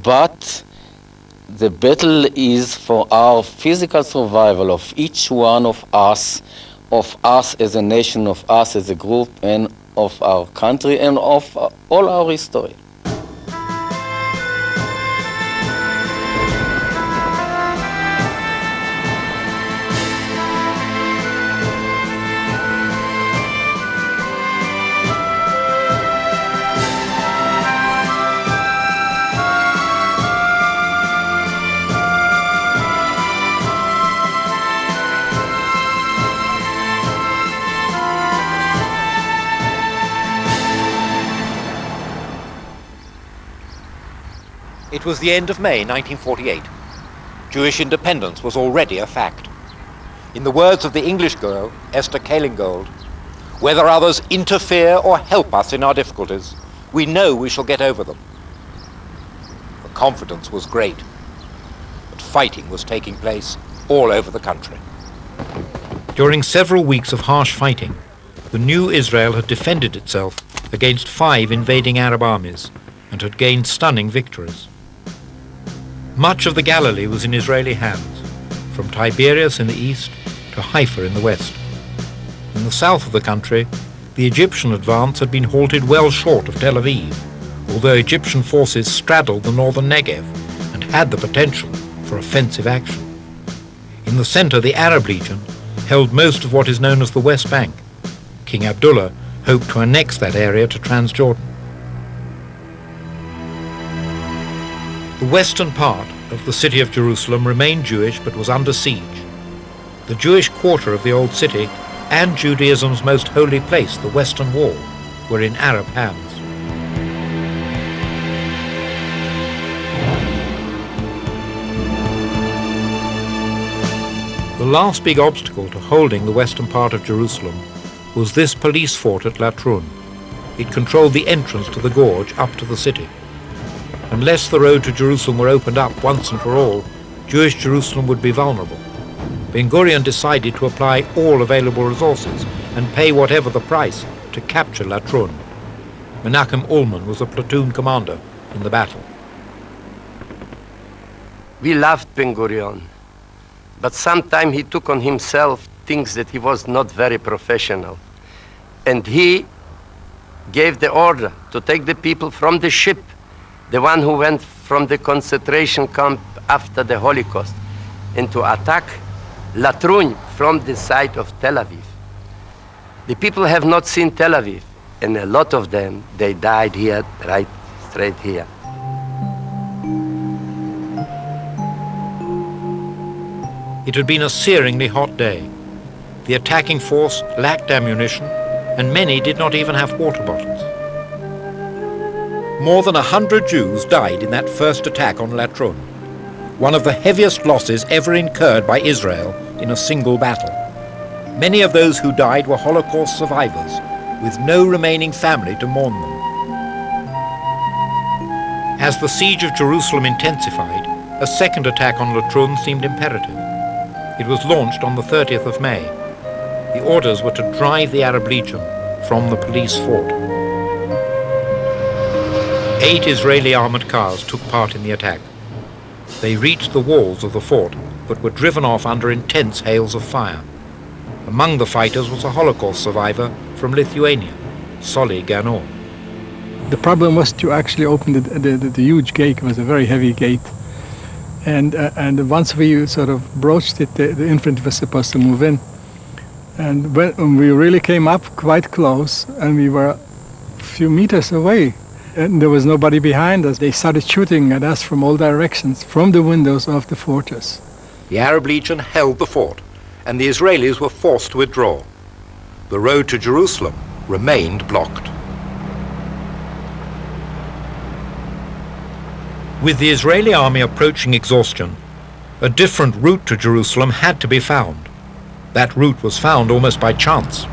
Speaker 7: but the battle is for our physical survival of each one of us as a nation, of us as a group, and of our country, and of all our history.
Speaker 1: It was the end of May 1948. Jewish independence was already a fact. In the words of the English girl, Esther Kalingold, whether others interfere or help us in our difficulties, we know we shall get over them. The confidence was great, but fighting was taking place all over the country.
Speaker 9: During several weeks of harsh fighting, the new Israel had defended itself against 5 invading Arab armies and had gained stunning victories. Much of the Galilee was in Israeli hands, from Tiberias in the east to Haifa in the west. In the south of the country, the Egyptian advance had been halted well short of Tel Aviv, although Egyptian forces straddled the northern Negev and had the potential for offensive action. In the center, the Arab Legion held most of what is known as the West Bank. King Abdullah hoped to annex that area to Transjordan. The western part of the city of Jerusalem remained Jewish but was under siege. The Jewish quarter of the old city and Judaism's most holy place, the Western Wall, were in Arab hands. The last big obstacle to holding the western part of Jerusalem was this police fort at Latrun. It controlled the entrance to the gorge up to the city. Unless the road to Jerusalem were opened up once and for all, Jewish Jerusalem would be vulnerable. Ben-Gurion decided to apply all available resources and pay whatever the price to capture Latrun. Menachem Ullman was a platoon commander in the battle.
Speaker 3: We loved Ben-Gurion, but sometimes he took on himself things that he was not very professional. And he gave the order to take the people from the ship, the one who went from the concentration camp after the Holocaust, and to attack Latrun from the side of Tel Aviv. The people have not seen Tel Aviv, and a lot of them, they died here, right straight here.
Speaker 9: It had been a searingly hot day. The attacking force lacked ammunition, and many did not even have water bottles. More than 100 Jews died in that first attack on Latrun, one of the heaviest losses ever incurred by Israel in a single battle. Many of those who died were Holocaust survivors, with no remaining family to mourn them. As the siege of Jerusalem intensified, a second attack on Latrun seemed imperative. It was launched on the 30th of May. The orders were to drive the Arab Legion from the police fort. 8 Israeli armored cars took part in the attack. They reached the walls of the fort, but were driven off under intense hails of fire. Among the fighters was a Holocaust survivor from Lithuania, Solly Gano.
Speaker 10: The problem was to actually open the huge gate. It was a very heavy gate. And once we sort of broached it, the infantry was supposed to move in. And when we really came up quite close, and we were a few meters away, and there was nobody behind us, they started shooting at us from all directions, from the windows of the fortress.
Speaker 1: The Arab Legion held the fort, and the Israelis were forced to withdraw.
Speaker 9: the road to Jerusalem remained blocked. With the Israeli army approaching exhaustion, a different route to Jerusalem had to be found. That route was found almost by chance.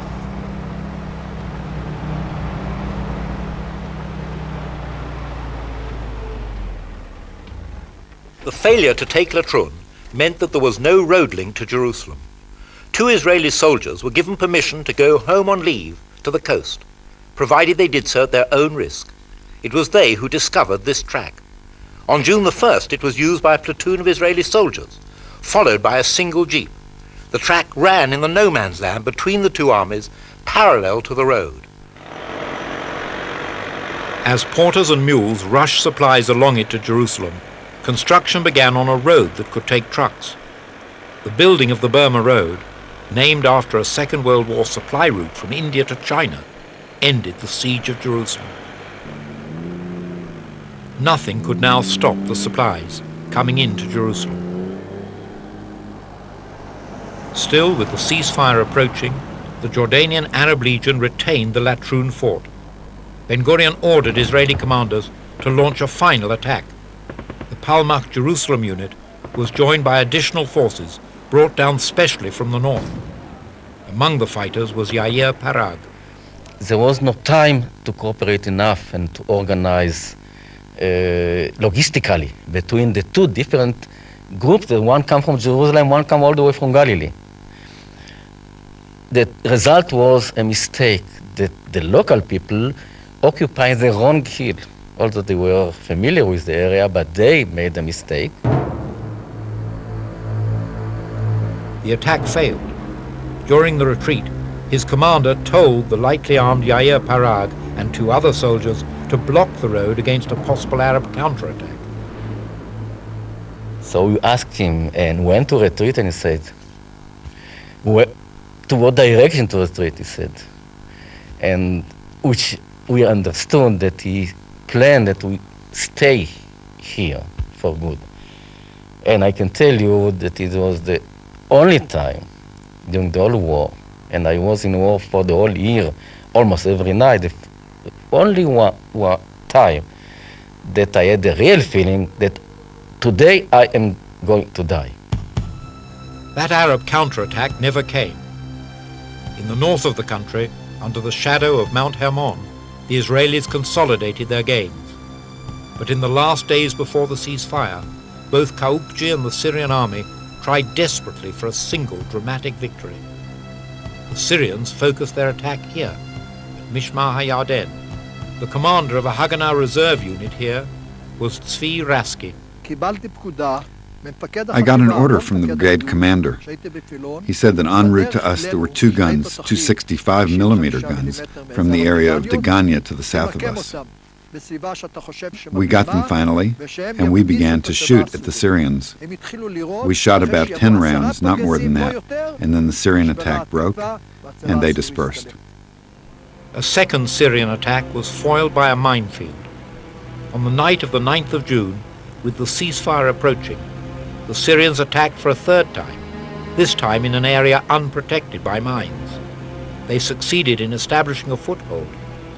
Speaker 9: The failure to take Latrun meant that there was no road link to Jerusalem. 2 Israeli soldiers were given permission to go home on leave to the coast, provided they did so at their own risk. It was they who discovered this track. On June the 1st, it was used by a platoon of Israeli soldiers, followed by a single jeep. The track ran in the no man's land between the 2 armies, parallel to the road. As porters and mules rushed supplies along it to Jerusalem, construction began on a road that could take trucks. The building of the Burma Road, named after a Second World War supply route from India to China, ended the siege of Jerusalem. Nothing could now stop the supplies coming into Jerusalem. Still, with the ceasefire approaching, the Jordanian Arab Legion retained the Latrun fort. Ben-Gurion ordered Israeli commanders to launch a final attack. The Palmach Jerusalem unit was joined by additional forces brought down specially from the north. Among the fighters was Yair Parag.
Speaker 7: There was no time to cooperate enough and to organize logistically between the 2 different groups. The one come from Jerusalem, one come all the way from Galilee. The result was a mistake that the local people occupied the wrong hill. Although they were familiar with the area, but they made a mistake.
Speaker 9: The attack failed. During the retreat, his commander told the lightly armed Yair Parag and 2 other soldiers to block the road against a possible Arab counterattack.
Speaker 7: So we asked him and when to retreat, and he said, to what direction to retreat, he said. And which we understood that he planned that we stay here for good. And I can tell you that it was the only time during the whole war, and I was in war for the whole year, almost every night, the only one time that I had the real feeling that today I am going to die.
Speaker 9: That Arab counterattack never came. In the north of the country, under the shadow of Mount Hermon, the Israelis consolidated their gains. But in the last days before the ceasefire, both Kaupji and the Syrian army tried desperately for a single dramatic victory. The Syrians focused their attack here, at Mishmar HaYarden. The commander of a Haganah reserve unit here was Tzvi Raski.
Speaker 11: I got an order from the brigade commander. He said that en route to us there were 2 guns, 2 65mm guns, from the area of Degania to the south of us. We got them finally, and we began to shoot at the Syrians. We shot about 10 rounds, not more than that, and then the Syrian attack broke, and they dispersed.
Speaker 9: A second Syrian attack was foiled by a minefield. On the night of the 9th of June, with the ceasefire approaching, the Syrians attacked for a 3rd time, this time in an area unprotected by mines. They succeeded in establishing a foothold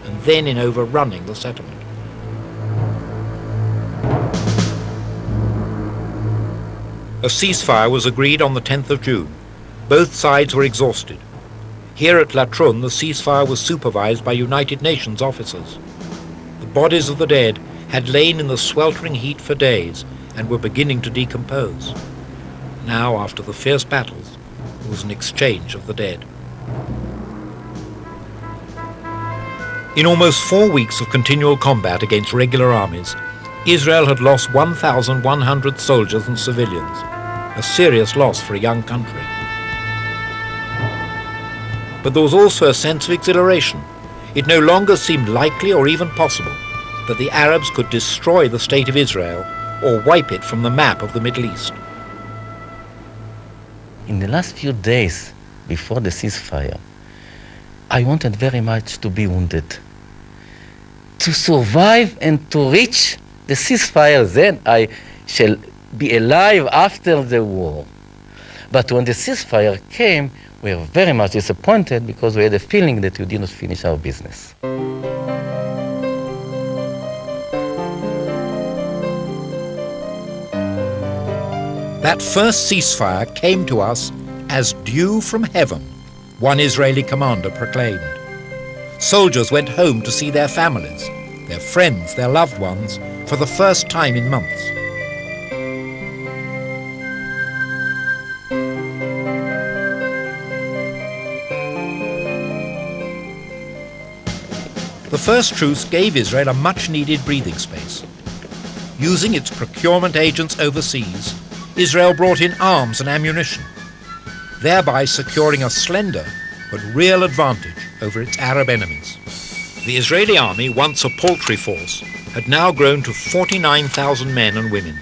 Speaker 9: and then in overrunning the settlement. A ceasefire was agreed on the 10th of June. Both sides were exhausted. Here at Latrun, the ceasefire was supervised by United Nations officers. The bodies of the dead had lain in the sweltering heat for days and were beginning to decompose. Now, after the fierce battles, there was an exchange of the dead. In almost 4 weeks of continual combat against regular armies, Israel had lost 1,100 soldiers and civilians, a serious loss for a young country. But there was also a sense of exhilaration. It no longer seemed likely or even possible that the Arabs could destroy the state of Israel or wipe it from the map of the Middle East.
Speaker 7: In the last few days before the ceasefire, I wanted very much to be wounded, to survive and to reach the ceasefire. Then I shall be alive after the war. But when the ceasefire came, we were very much disappointed because we had a feeling that we didn't finish our business.
Speaker 1: That first ceasefire came to us as dew from heaven, one Israeli commander proclaimed. Soldiers went home to see their families, their friends, their loved ones, for the first time in months. The first truce gave Israel a much-needed breathing space. Using its procurement agents overseas, Israel brought in arms and ammunition, thereby securing a slender but real advantage over its Arab enemies. The Israeli army, once a paltry force, had now grown to 49,000 men and women.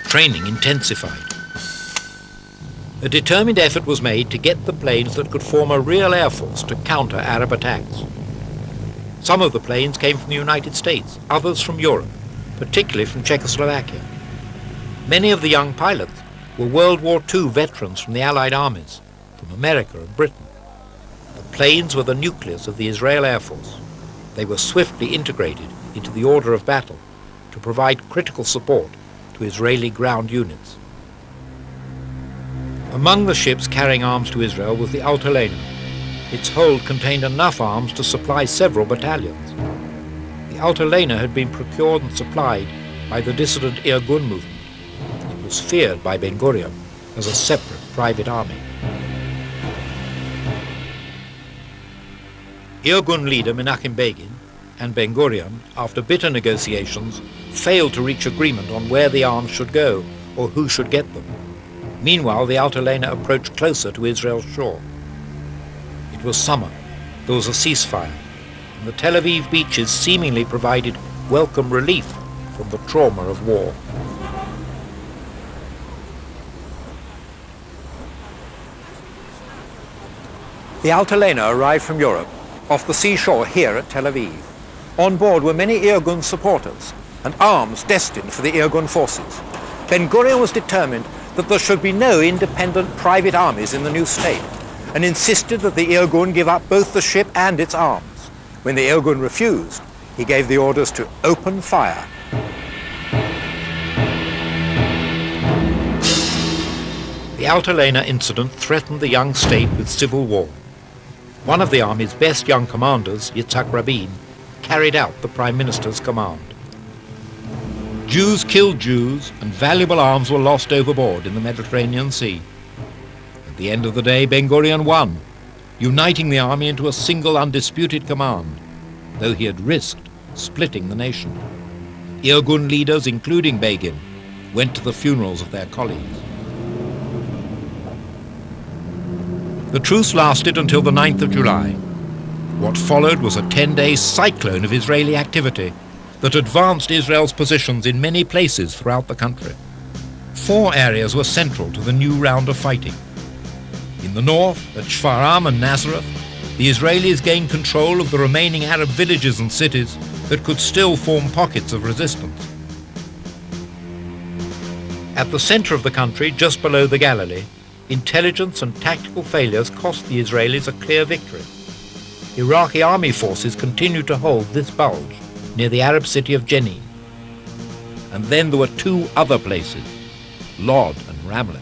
Speaker 1: Training intensified. A determined effort was made to get the planes that could form a real air force to counter Arab attacks. Some of the planes came from the United States, others from Europe, particularly from Czechoslovakia. Many of the young pilots were World War II veterans from the Allied armies, from America and Britain. The planes were the nucleus of the Israel Air Force. They were swiftly integrated into the order of battle to provide critical support to Israeli ground units. Among the ships carrying arms to Israel was the Altalena. Its hold contained enough arms to supply several battalions. The Altalena had been procured and supplied by the dissident Irgun movement. It was feared by Ben Gurion as a separate private army. Irgun leader Menachem Begin and Ben Gurion, after bitter negotiations, failed to reach agreement on where the arms should go or who should get them. Meanwhile, the Altalena approached closer to Israel's shore. It was summer. There was a ceasefire, and the Tel Aviv beaches seemingly provided welcome relief from the trauma of war. The Altalena arrived from Europe, off the seashore here at Tel Aviv. On board were many Irgun supporters and arms destined for the Irgun forces. Ben Gurion was determined that there should be no independent private armies in the new state, and insisted that the Irgun give up both the ship and its arms. When the Irgun refused, he gave the orders to open fire. The Altalena incident threatened the young state with civil war. One of the army's best young commanders, Yitzhak Rabin, carried out the Prime Minister's command. Jews killed Jews, and valuable arms were lost overboard in the Mediterranean Sea. At the end of the day, Ben Gurion won, uniting the army into a single undisputed command, though he had risked splitting the nation. Irgun leaders, including Begin, went to the funerals of their colleagues. The truce lasted until the 9th of July. What followed was a 10-day cyclone of Israeli activity that advanced Israel's positions in many places throughout the country. 4 areas were central to the new round of fighting. In the north, at Shfaram and Nazareth, the Israelis gained control of the remaining Arab villages and cities that could still form pockets of resistance. At the center of the country, just below the Galilee, intelligence and tactical failures cost the Israelis a clear victory. Iraqi army forces continued to hold this bulge near the Arab city of Jenin. And then there were 2 other places, Lod and Ramleh.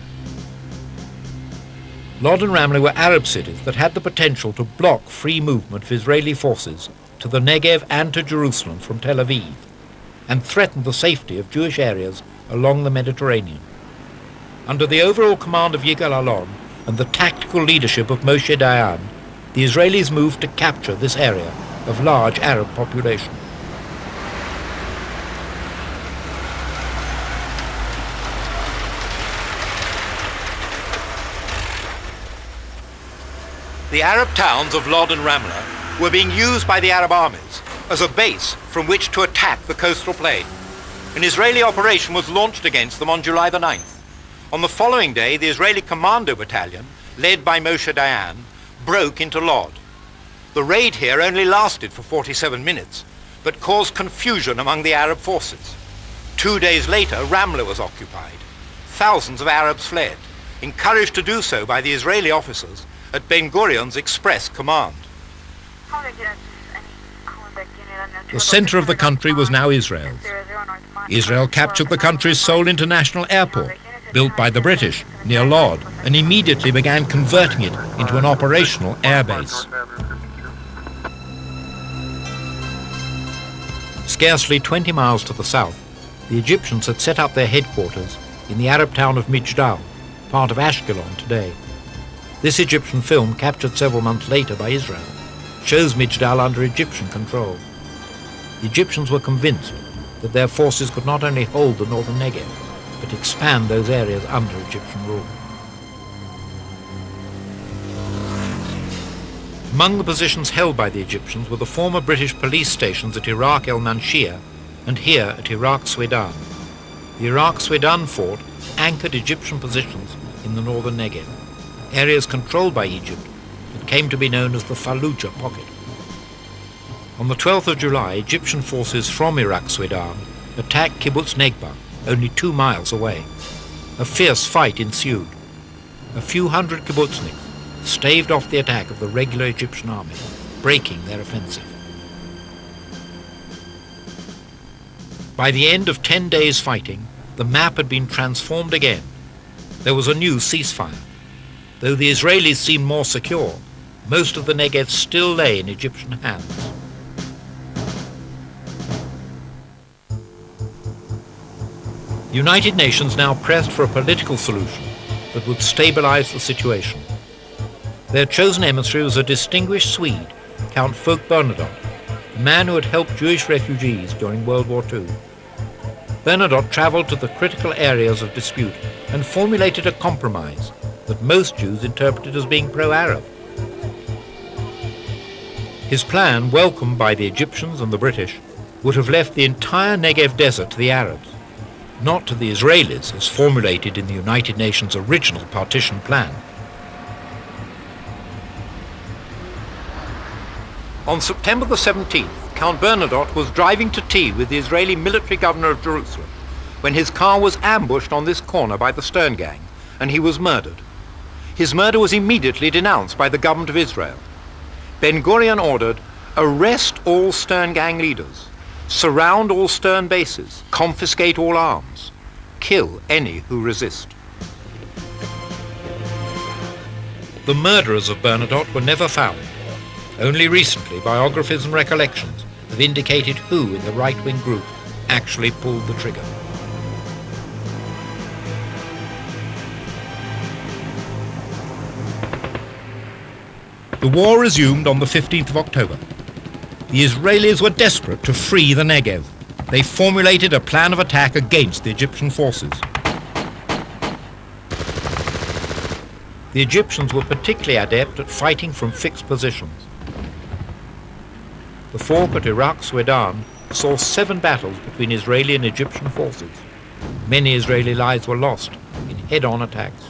Speaker 1: Lod and Ramleh were Arab cities that had the potential to block free movement of Israeli forces to the Negev and to Jerusalem from Tel Aviv, and threatened the safety of Jewish areas along the Mediterranean. Under the overall command of Yigal Allon and the tactical leadership of Moshe Dayan, the Israelis moved to capture this area of large Arab population. The Arab towns of Lod and Ramleh were being used by the Arab armies as a base from which to attack the coastal plain. An Israeli operation was launched against them on July the 9th. On the following day, the Israeli Commando Battalion, led by Moshe Dayan, broke into Lod. The raid here only lasted for 47 minutes, but caused confusion among the Arab forces. 2 days later, Ramleh was occupied. Thousands of Arabs fled. encouraged to do so by the Israeli officers at Ben Gurion's express command. The center of the country was now Israel's. Israel captured the country's sole international airport, built by the British, near Lod, and immediately began converting it into an operational airbase. Scarcely 20 miles to the south, the Egyptians had set up their headquarters in the Arab town of Mijdal, part of Ashkelon today. This Egyptian film, captured several months later by Israel, shows Mijdal under Egyptian control. The Egyptians were convinced that their forces could not only hold the northern Negev, but expand those areas under Egyptian rule. Among the positions held by the Egyptians were the former British police stations at Iraq El Manshir and here at Iraq Sweidan. The Iraq Sweidan fort anchored Egyptian positions in the northern Negev, areas controlled by Egypt that came to be known as the Fallujah pocket. On the 12th of July, Egyptian forces from Iraq Sweidan attacked Kibbutz Negba, only 2 miles away. A fierce fight ensued. A few hundred kibbutzniks staved off the attack of the regular Egyptian army, breaking their offensive. By the end of 10 days fighting, the map had been transformed again. There was a new ceasefire. Though the Israelis seemed more secure, most of the Negev still lay in Egyptian hands. The United Nations now pressed for a political solution that would stabilize the situation. Their chosen emissary was a distinguished Swede, Count Folke Bernadotte, a man who had helped Jewish refugees during World War II. Bernadotte traveled to the critical areas of dispute and formulated a compromise that most Jews interpreted as being pro-Arab. His plan, welcomed by the Egyptians and the British, would have left the entire Negev desert to the Arabs, not to the Israelis as formulated in the United Nations' original partition plan. On September the 17th, Count Bernadotte was driving to tea with the Israeli military governor of Jerusalem when his car was ambushed on this corner by the Stern Gang, and he was murdered. His murder was immediately denounced by the government of Israel. Ben Gurion ordered, "Arrest all Stern Gang leaders, surround all Stern bases, confiscate all arms, kill any who resist." The murderers of Bernadotte were never found. Only recently, biographies and recollections have indicated who in the right-wing group actually pulled the trigger. The war resumed on the 15th of October. The Israelis were desperate to free the Negev. They formulated a plan of attack against the Egyptian forces. The Egyptians were particularly adept at fighting from fixed positions. The fort at Iraq Sweidan saw 7 battles between Israeli and Egyptian forces. Many Israeli lives were lost in head-on attacks.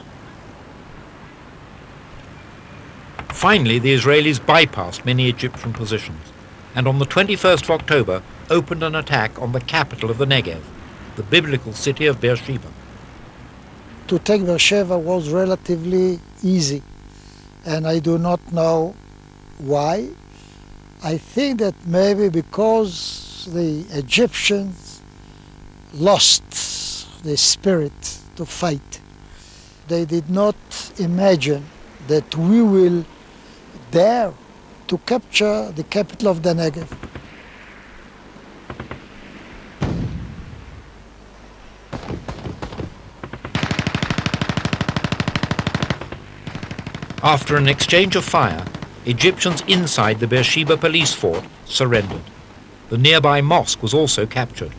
Speaker 1: Finally, the Israelis bypassed many Egyptian positions, and on the 21st of October opened an attack on the capital of the Negev, the biblical city of Beersheba.
Speaker 4: To take Beersheba was relatively easy, and I do not know why. I think that maybe because the Egyptians lost the spirit to fight. They did not imagine that we will dare to capture the capital of the Negev.
Speaker 1: After an exchange of fire, Egyptians inside the Beersheba police fort surrendered. The nearby mosque was also captured.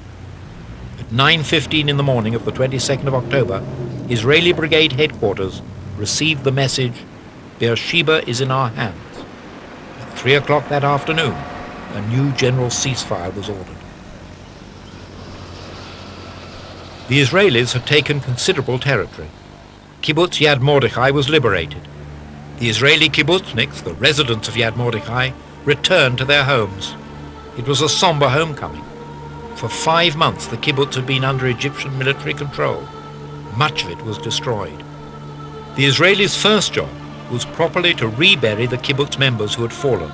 Speaker 1: At 9:15 in the morning of the 22nd of October, Israeli Brigade headquarters received the message, "Beersheba is in our hands." At 3 o'clock that afternoon, a new general ceasefire was ordered. The Israelis had taken considerable territory. Kibbutz Yad Mordechai was liberated. The Israeli kibbutzniks, the residents of Yad Mordechai, returned to their homes. It was a somber homecoming. For 5 months the kibbutz had been under Egyptian military control. Much of it was destroyed.
Speaker 9: The Israelis' first job was properly to rebury the kibbutz members who had fallen.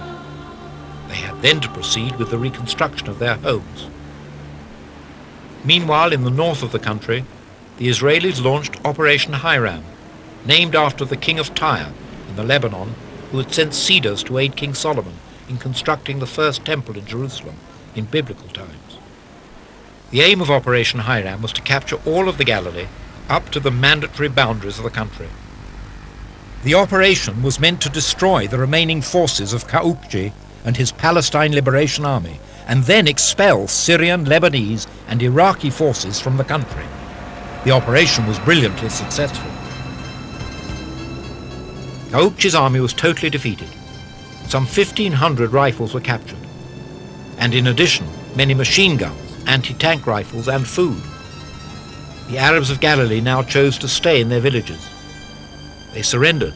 Speaker 9: They had then to proceed with the reconstruction of their homes. Meanwhile, in the north of the country, the Israelis launched Operation Hiram, named after the king of Tyre in the Lebanon, who had sent cedars to aid King Solomon in constructing the first temple in Jerusalem in biblical times. The aim of Operation Hiram was to capture all of the Galilee up to the mandatory boundaries of the country. The operation was meant to destroy the remaining forces of Kaukji and his Palestine Liberation Army, and then expel Syrian, Lebanese and Iraqi forces from the country. The operation was brilliantly successful. Kaukji's army was totally defeated. Some 1,500 rifles were captured, and in addition, many machine guns, anti-tank rifles and food. The Arabs of Galilee now chose to stay in their villages. They surrendered.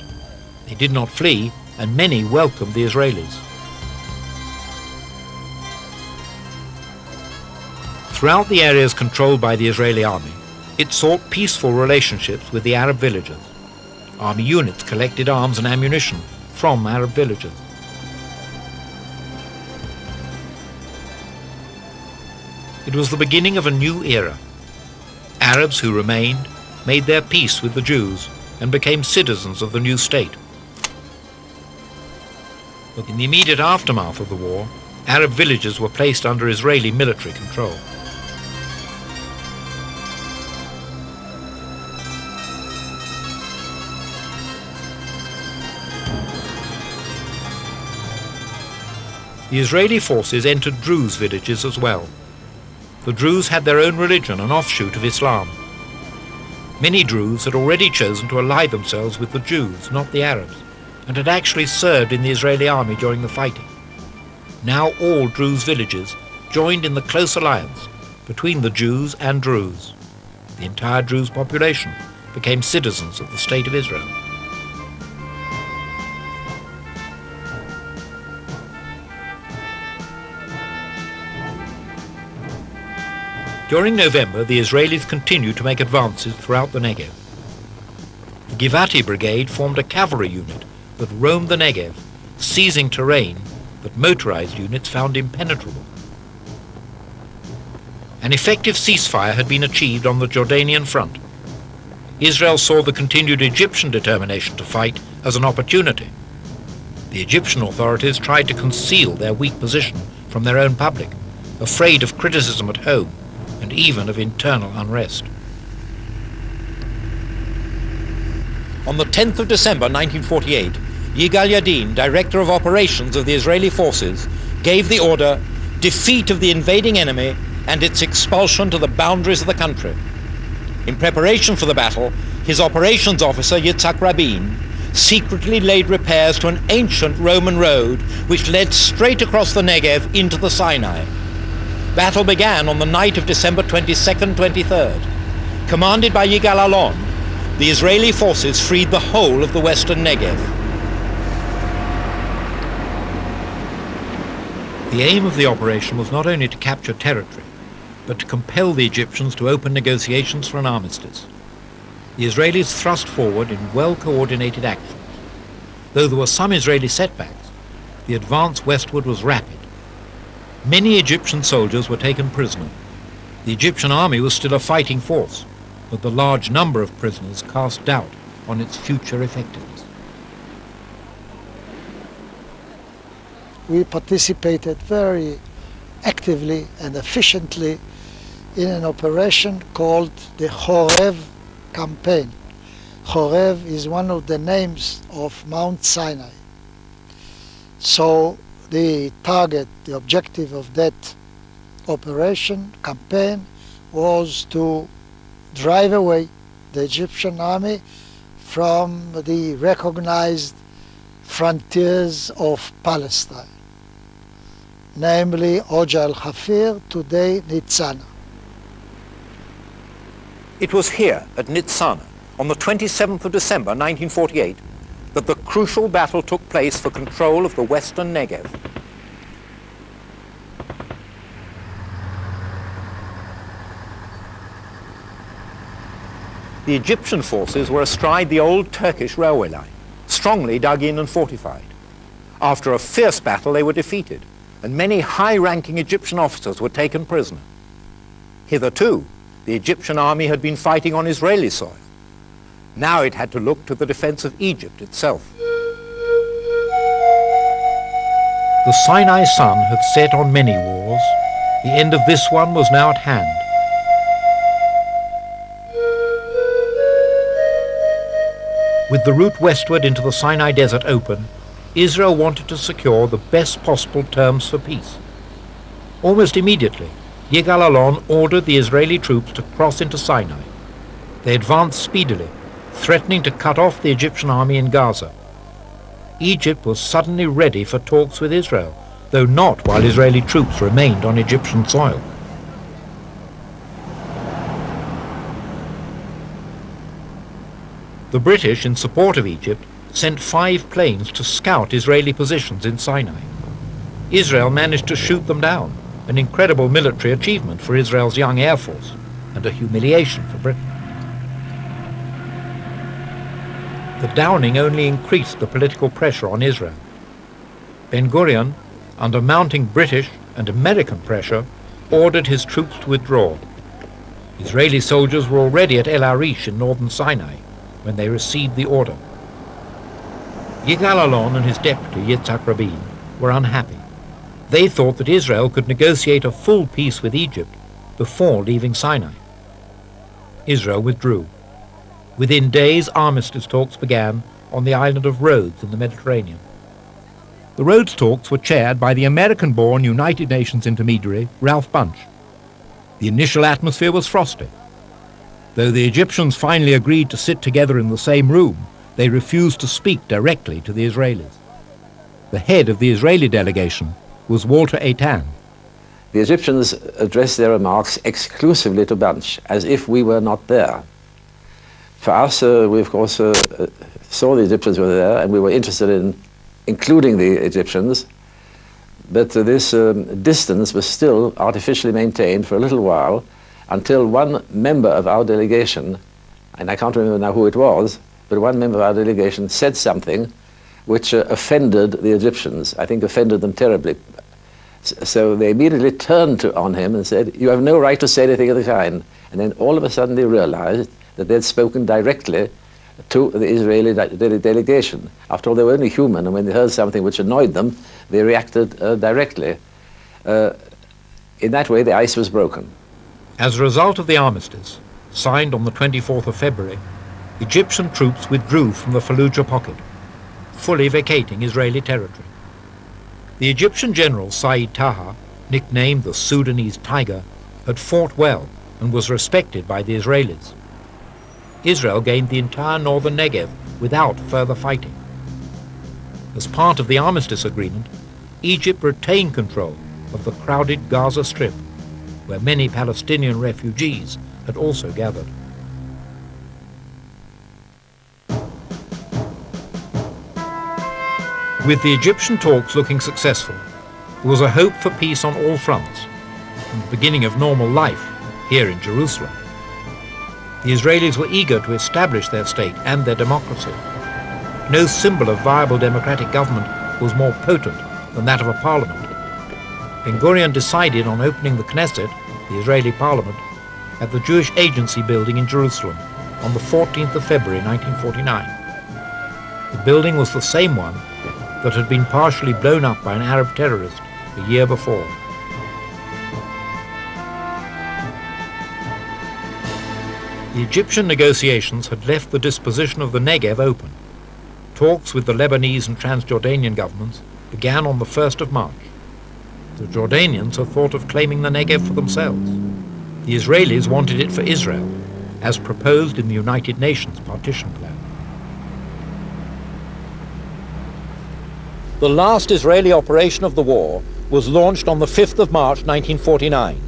Speaker 9: They did not flee, and many welcomed the Israelis. Throughout the areas controlled by the Israeli army, it sought peaceful relationships with the Arab villagers. Army units collected arms and ammunition from Arab villagers. It was the beginning of a new era. Arabs who remained made their peace with the Jews and became citizens of the new state. But in the immediate aftermath of the war, Arab villages were placed under Israeli military control. The Israeli forces entered Druze villages as well. The Druze had their own religion, an offshoot of Islam. Many Druze had already chosen to ally themselves with the Jews, not the Arabs, and had actually served in the Israeli army during the fighting. Now all Druze villages joined in the close alliance between the Jews and Druze. The entire Druze population became citizens of the State of Israel. During November, the Israelis continued to make advances throughout the Negev. The Givati Brigade formed a cavalry unit that roamed the Negev, seizing terrain that motorized units found impenetrable. An effective ceasefire had been achieved on the Jordanian front. Israel saw the continued Egyptian determination to fight as an opportunity. The Egyptian authorities tried to conceal their weak position from their own public, afraid of criticism at home and even of internal unrest. On the 10th of December 1948, Yigal Yadin, Director of Operations of the Israeli forces, gave the order, defeat of the invading enemy and its expulsion to the boundaries of the country. In preparation for the battle, his operations officer, Yitzhak Rabin, secretly laid repairs to an ancient Roman road which led straight across the Negev into the Sinai. Battle began on the night of December 22nd, 23rd. Commanded by Yigal Allon, the Israeli forces freed the whole of the western Negev. The aim of the operation was not only to capture territory, but to compel the Egyptians to open negotiations for an armistice. The Israelis thrust forward in well-coordinated actions. Though there were some Israeli setbacks, the advance westward was rapid. Many Egyptian soldiers were taken prisoner. The Egyptian army was still a fighting force, but the large number of prisoners cast doubt on its future effectiveness.
Speaker 4: We participated very actively and efficiently in an operation called the Horev campaign. Horev is one of the names of Mount Sinai. So the target, the objective of that operation, campaign, was to drive away the Egyptian army from the recognized frontiers of Palestine, namely Oj al-Hafir, today Nitzana.
Speaker 1: It was here at Nitzana, on the 27th of December 1948, that the crucial battle took place for control of the western Negev. The Egyptian forces were astride the old Turkish railway line, strongly dug in and fortified. After a fierce battle, they were defeated, and many high-ranking Egyptian officers were taken prisoner. Hitherto, the Egyptian army had been fighting on Israeli soil. Now it had to look to the defense of Egypt itself. The Sinai sun had set on many wars. The end of this one was now at hand. With the route westward into the Sinai Desert open, Israel wanted to secure the best possible terms for peace. Almost immediately, Yigal Allon ordered the Israeli troops to cross into Sinai. They advanced speedily, threatening to cut off the Egyptian army in Gaza. Egypt was suddenly ready for talks with Israel, though not while Israeli troops remained on Egyptian soil. The British, in support of Egypt, sent 5 planes to scout Israeli positions in Sinai. Israel managed to shoot them down, an incredible military achievement for Israel's young air force, and a humiliation for Britain. The downing only increased the political pressure on Israel. Ben-Gurion, under mounting British and American pressure, ordered his troops to withdraw. Israeli soldiers were already at El Arish in northern Sinai when they received the order. Yigal Allon and his deputy, Yitzhak Rabin, were unhappy. They thought that Israel could negotiate a full peace with Egypt before leaving Sinai. Israel withdrew. Within days, armistice talks began on the island of Rhodes in the Mediterranean. The Rhodes talks were chaired by the American-born United Nations intermediary, Ralph Bunche. The initial atmosphere was frosty. Though the Egyptians finally agreed to sit together in the same room, they refused to speak directly to the Israelis. The head of the Israeli delegation was Walter Eitan.
Speaker 12: The Egyptians addressed their remarks exclusively to Bunche, as if we were not there. For us, we of course saw the Egyptians were there, and we were interested in including the Egyptians, but this distance was still artificially maintained for a little while, until one member of our delegation, and I can't remember now who it was, but one member of our delegation said something which offended the Egyptians, I think offended them terribly. So they immediately turned on him and said, "You have no right to say anything of the kind." And then all of a sudden they realized that they'd spoken directly to the Israeli delegation. After all, they were only human, and when they heard something which annoyed them, they reacted directly. In that way, the ice was broken.
Speaker 1: As a result of the armistice, signed on the 24th of February, Egyptian troops withdrew from the Fallujah pocket, fully vacating Israeli territory. The Egyptian general Said Taha, nicknamed the Sudanese Tiger, had fought well and was respected by the Israelis. Israel gained the entire northern Negev without further fighting. As part of the armistice agreement, Egypt retained control of the crowded Gaza Strip, where many Palestinian refugees had also gathered. With the Egyptian talks looking successful, there was a hope for peace on all fronts, and the beginning of normal life here in Jerusalem. The Israelis were eager to establish their state and their democracy. No symbol of viable democratic government was more potent than that of a parliament. Ben-Gurion decided on opening the Knesset, the Israeli parliament, at the Jewish Agency building in Jerusalem on the 14th of February 1949. The building was the same one that had been partially blown up by an Arab terrorist the year before. The Egyptian negotiations had left the disposition of the Negev open. Talks with the Lebanese and Transjordanian governments began on the 1st of March. The Jordanians had thought of claiming the Negev for themselves. The Israelis wanted it for Israel, as proposed in the United Nations partition plan. The last Israeli operation of the war was launched on the 5th of March 1949.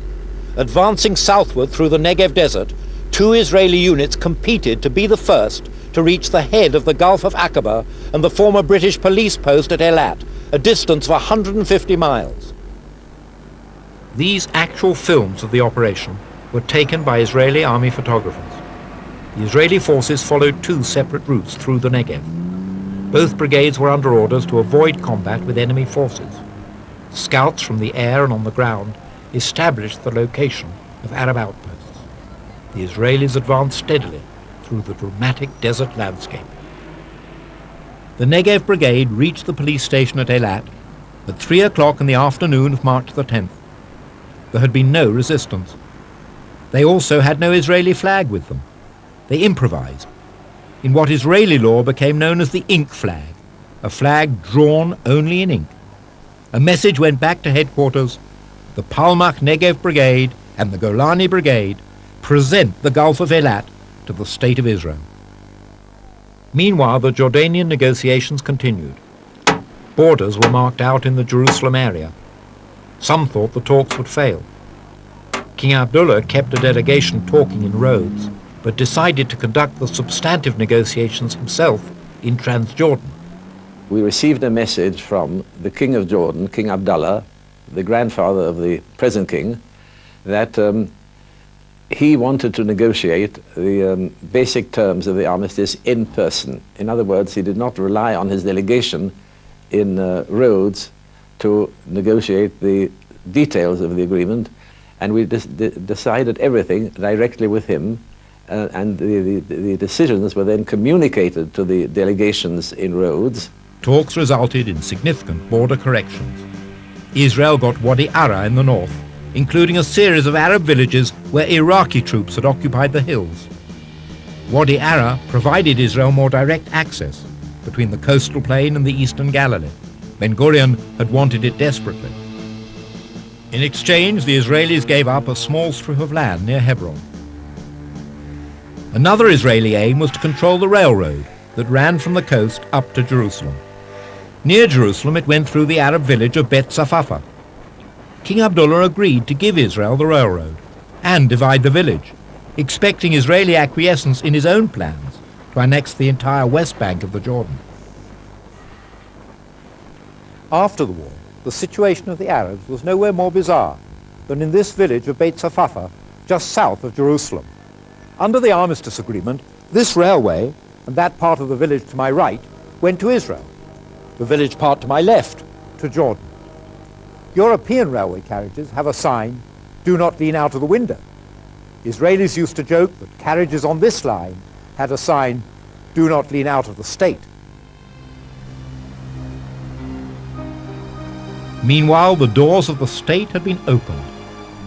Speaker 1: Advancing southward through the Negev desert, 2 Israeli units competed to be the first to reach the head of the Gulf of Aqaba and the former British police post at Eilat, a distance of 150 miles. These actual films of the operation were taken by Israeli army photographers.
Speaker 9: The Israeli forces followed two separate routes through the Negev. Both brigades were under orders to avoid combat with enemy forces. Scouts from the air and on the ground established the location of Arab outposts. The Israelis advanced steadily through the dramatic desert landscape. The Negev Brigade reached the police station at Eilat at 3 o'clock in the afternoon of March the 10th. There had been no resistance. They also had no Israeli flag with them. They improvised in what Israeli law became known as the ink flag, a flag drawn only in ink. A message went back to headquarters: the Palmach Negev Brigade and the Golani Brigade present the Gulf of Eilat to the State of Israel. Meanwhile, the Jordanian negotiations continued. Borders were marked out in the Jerusalem area. Some thought the talks would fail. King Abdullah kept a delegation talking in Rhodes, but decided to conduct the substantive negotiations himself in Transjordan.
Speaker 12: We received a message from the King of Jordan, King Abdullah, the grandfather of the present king, that he wanted to negotiate the basic terms of the armistice in person. In other words, he did not rely on his delegation in Rhodes to negotiate the details of the agreement, and we decided everything directly with him, and the decisions were then communicated to the delegations in Rhodes.
Speaker 1: Talks resulted in significant border corrections. Israel got Wadi Ara in the north, including a series of Arab villages where Iraqi troops had occupied the hills. Wadi Ara provided Israel more direct access between the coastal plain and the eastern Galilee. Ben-Gurion had wanted it desperately. In exchange, the Israelis gave up a small strip of land near Hebron. Another Israeli aim was to control the railroad that ran from the coast up to Jerusalem. Near Jerusalem, it went through the Arab village of Bet Safafa. King Abdullah agreed to give Israel the railroad and divide the village, expecting Israeli acquiescence in his own plans to annex the entire west bank of the Jordan. After the war, the situation of the Arabs was nowhere more bizarre than in this village of Beit Safafa, just south of Jerusalem. Under the armistice agreement, this railway and that part of the village to my right went to Israel, the village part to my left to Jordan. European railway carriages have a sign, "Do not lean out of the window." Israelis used to joke that carriages on this line had a sign, "Do not lean out of the state." Meanwhile, the doors of the state had been opened.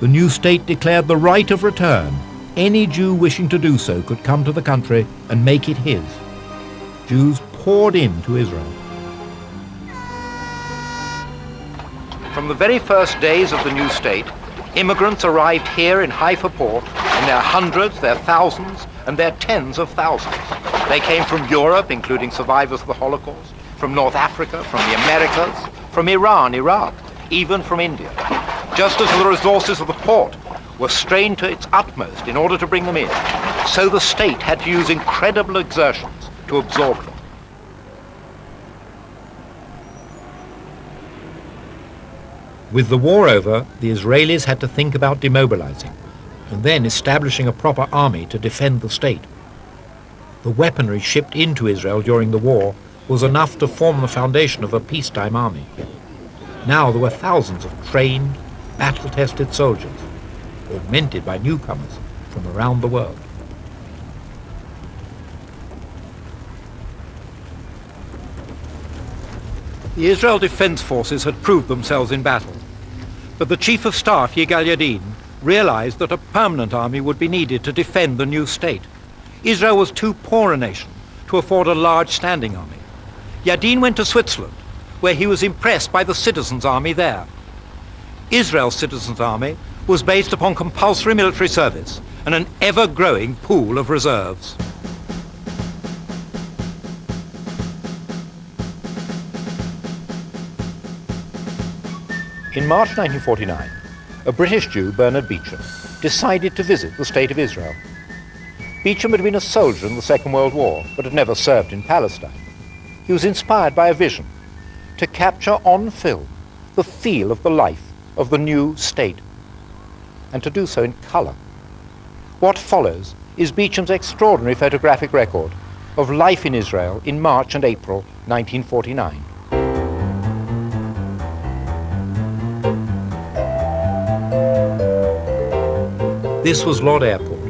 Speaker 1: The new state declared the right of return. Any Jew wishing to do so could come to the country and make it his. Jews poured into Israel. From the very first days of the new state, immigrants arrived here in Haifa port in their hundreds, their thousands, and their tens of thousands. They came from Europe, including survivors of the Holocaust, from North Africa, from the Americas, from Iran, Iraq, even from India. Just as the resources of the port were strained to its utmost in order to bring them in, so the state had to use incredible exertions to absorb them. With the war over, the Israelis had to think about demobilizing and then establishing a proper army to defend the state. The weaponry shipped into Israel during the war was enough to form the foundation of a peacetime army. Now there were thousands of trained, battle-tested soldiers, augmented by newcomers from around the world. The Israel Defense Forces had proved themselves in battle, but the Chief of Staff, Yigal Yadin, realized that a permanent army would be needed to defend the new state. Israel was too poor a nation to afford a large standing army. Yadin went to Switzerland, where he was impressed by the citizens' army there. Israel's citizens' army was based upon compulsory military service and an ever-growing pool of reserves. In March 1949, a British Jew, Bernard Beecham, decided to visit the State of Israel. Beecham had been a soldier in the Second World War, but had never served in Palestine. He was inspired by a vision to capture on film the feel of the life of the new state, and to do so in color. What follows is Beecham's extraordinary photographic record of life in Israel in March and April 1949. This was Lod Airport.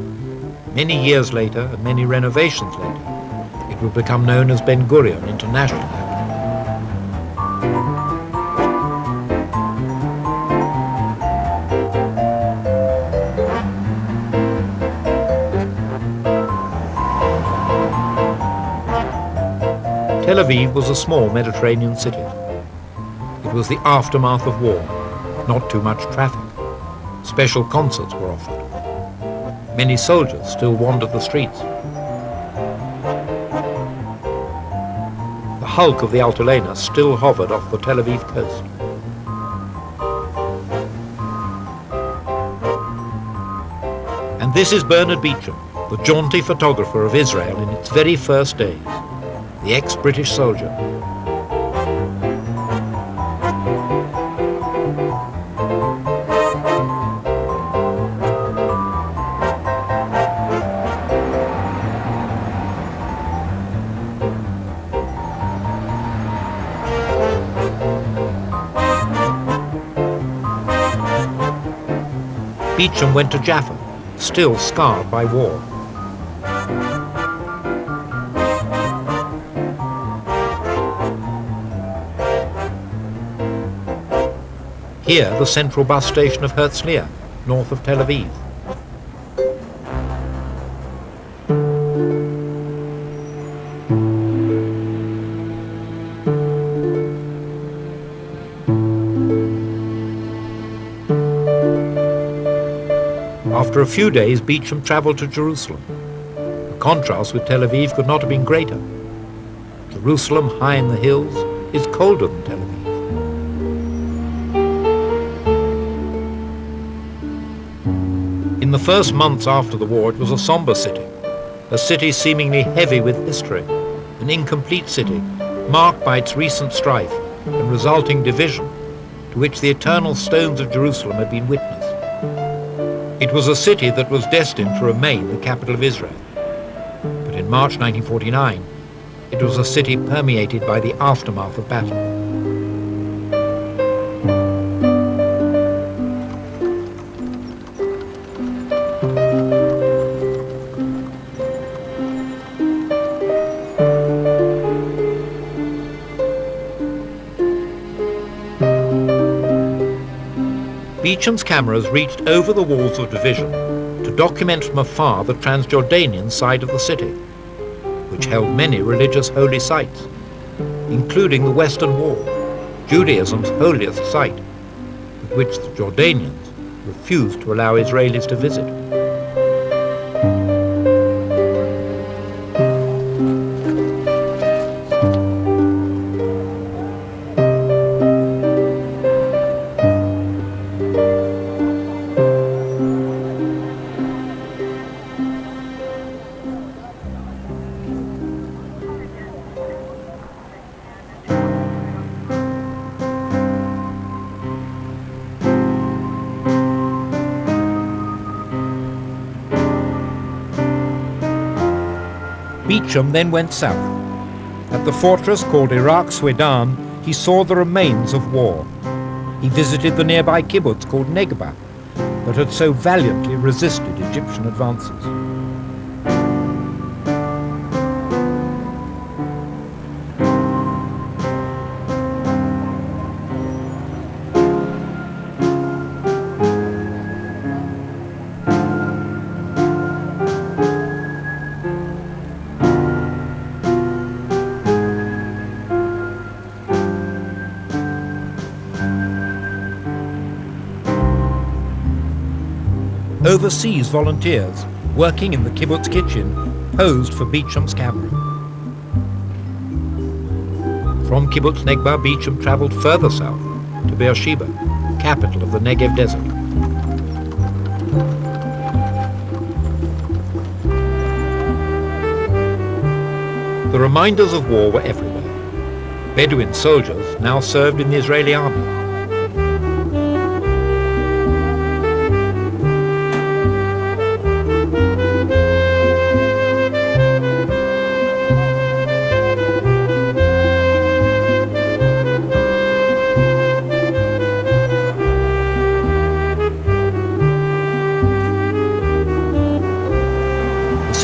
Speaker 1: Many years later, and many renovations later, it would become known as Ben Gurion International Airport. Tel Aviv was a small Mediterranean city. It was the aftermath of war, not too much traffic. Special concerts were offered. Many soldiers still wandered the streets. The hulk of the Altalena still hovered off the Tel Aviv coast. And this is Bernard Beecham, the jaunty photographer of Israel in its very first days, the ex-British soldier. Beecham went to Jaffa, still scarred by war. Here, the central bus station of Herzliya, north of Tel Aviv. After a few days, Beecham travelled to Jerusalem. The contrast with Tel Aviv could not have been greater. Jerusalem, high in the hills, is colder than Tel Aviv. In the first months after the war, it was a somber city seemingly heavy with history, an incomplete city, marked by its recent strife and resulting division, to which the eternal stones of Jerusalem had been witness. It was a city that was destined to remain the capital of Israel. But in March 1949, it was a city permeated by the aftermath of battle. Beecham's cameras reached over the walls of division to document from afar the Transjordanian side of the city, which held many religious holy sites, including the Western Wall, Judaism's holiest site, but which the Jordanians refused to allow Israelis to visit. Beecham then went south. At the fortress called Iraq Swedan, he saw the remains of war. He visited the nearby kibbutz called Negba, that had so valiantly resisted Egyptian advances. Overseas volunteers working in the kibbutz kitchen posed for Beecham's camera. From kibbutz Negba, Beecham travelled further south to Beersheba, capital of the Negev desert. The reminders of war were everywhere. Bedouin soldiers now served in the Israeli army.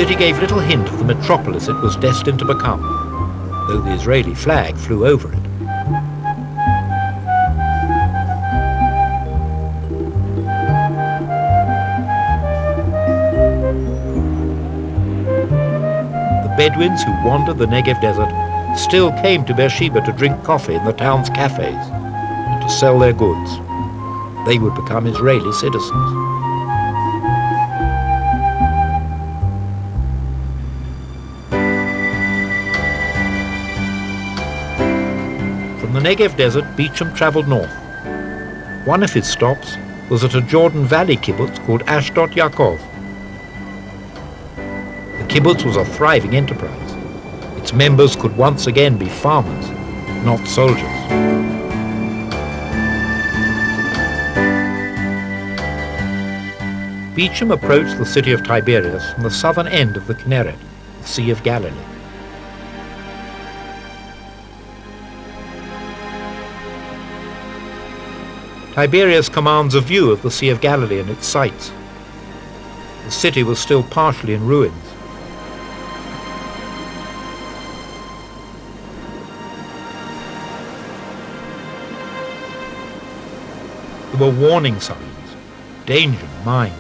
Speaker 9: city gave little hint of the metropolis it was destined to become, though the Israeli flag flew over it. The Bedouins who wandered the Negev desert still came to Beersheba to drink coffee in the town's cafes and to sell their goods. They would become Israeli citizens. From the Negev desert, Beecham traveled north. One of his stops was at a Jordan Valley kibbutz called Ashdod Yaakov. The kibbutz was a thriving enterprise. Its members could once again be farmers, not soldiers. Beecham approached the city of Tiberias from the southern end of the Kinneret, the Sea of Galilee. Tiberias commands a view of the Sea of Galilee and its sights. The city was still partially in ruins. There were warning signs, danger, mines.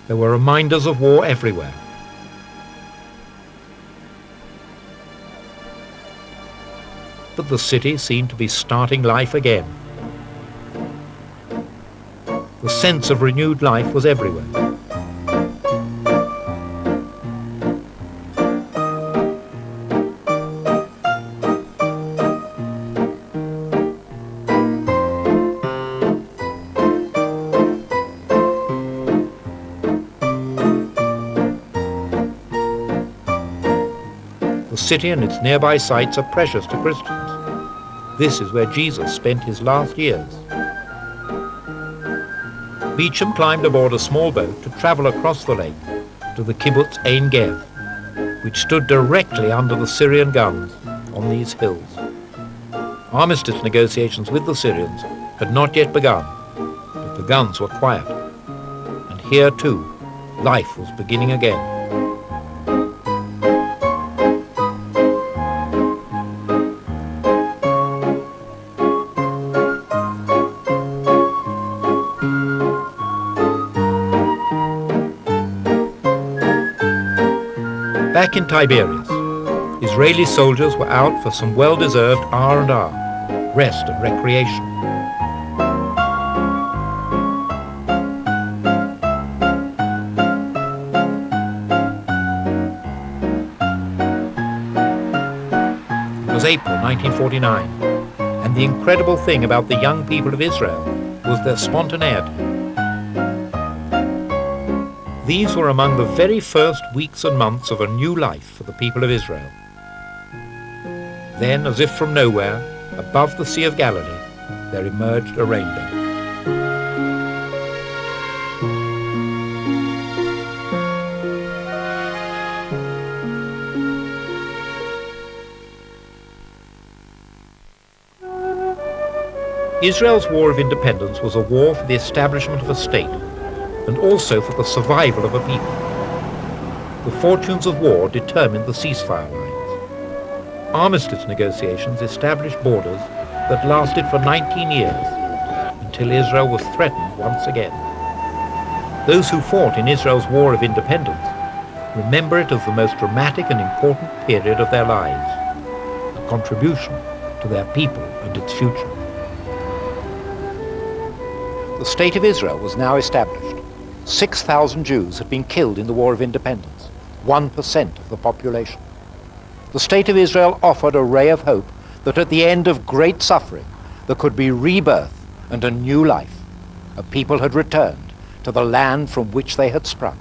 Speaker 9: There were reminders of war everywhere. But the city seemed to be starting life again. The sense of renewed life was everywhere. The city and its nearby sites are precious to Christians. This is where Jesus spent his last years. Beecham climbed aboard a small boat to travel across the lake to the kibbutz Ein Gev, which stood directly under the Syrian guns on these hills. Armistice negotiations with the Syrians had not yet begun, but the guns were quiet. And here too, life was beginning again. Back in Tiberias, Israeli soldiers were out for some well-deserved R&R, rest and recreation. It was April 1949, and the incredible thing about the young people of Israel was their spontaneity. These were among the very first weeks and months of a new life for the people of Israel. Then, as if from nowhere, above the Sea of Galilee, there emerged a rainbow. Israel's War of Independence was a war for the establishment of a state, and also for the survival of a people. The fortunes of war determined the ceasefire lines. Armistice negotiations established borders that lasted for 19 years, until Israel was threatened once again. Those who fought in Israel's War of Independence remember it as the most dramatic and important period of their lives, a contribution to their people and its future. The State of Israel was now established. 6,000 Jews had been killed in the War of Independence, 1% of the population. The State of Israel offered a ray of hope that at the end of great suffering there could be rebirth and a new life. A people had returned to the land from which they had sprung.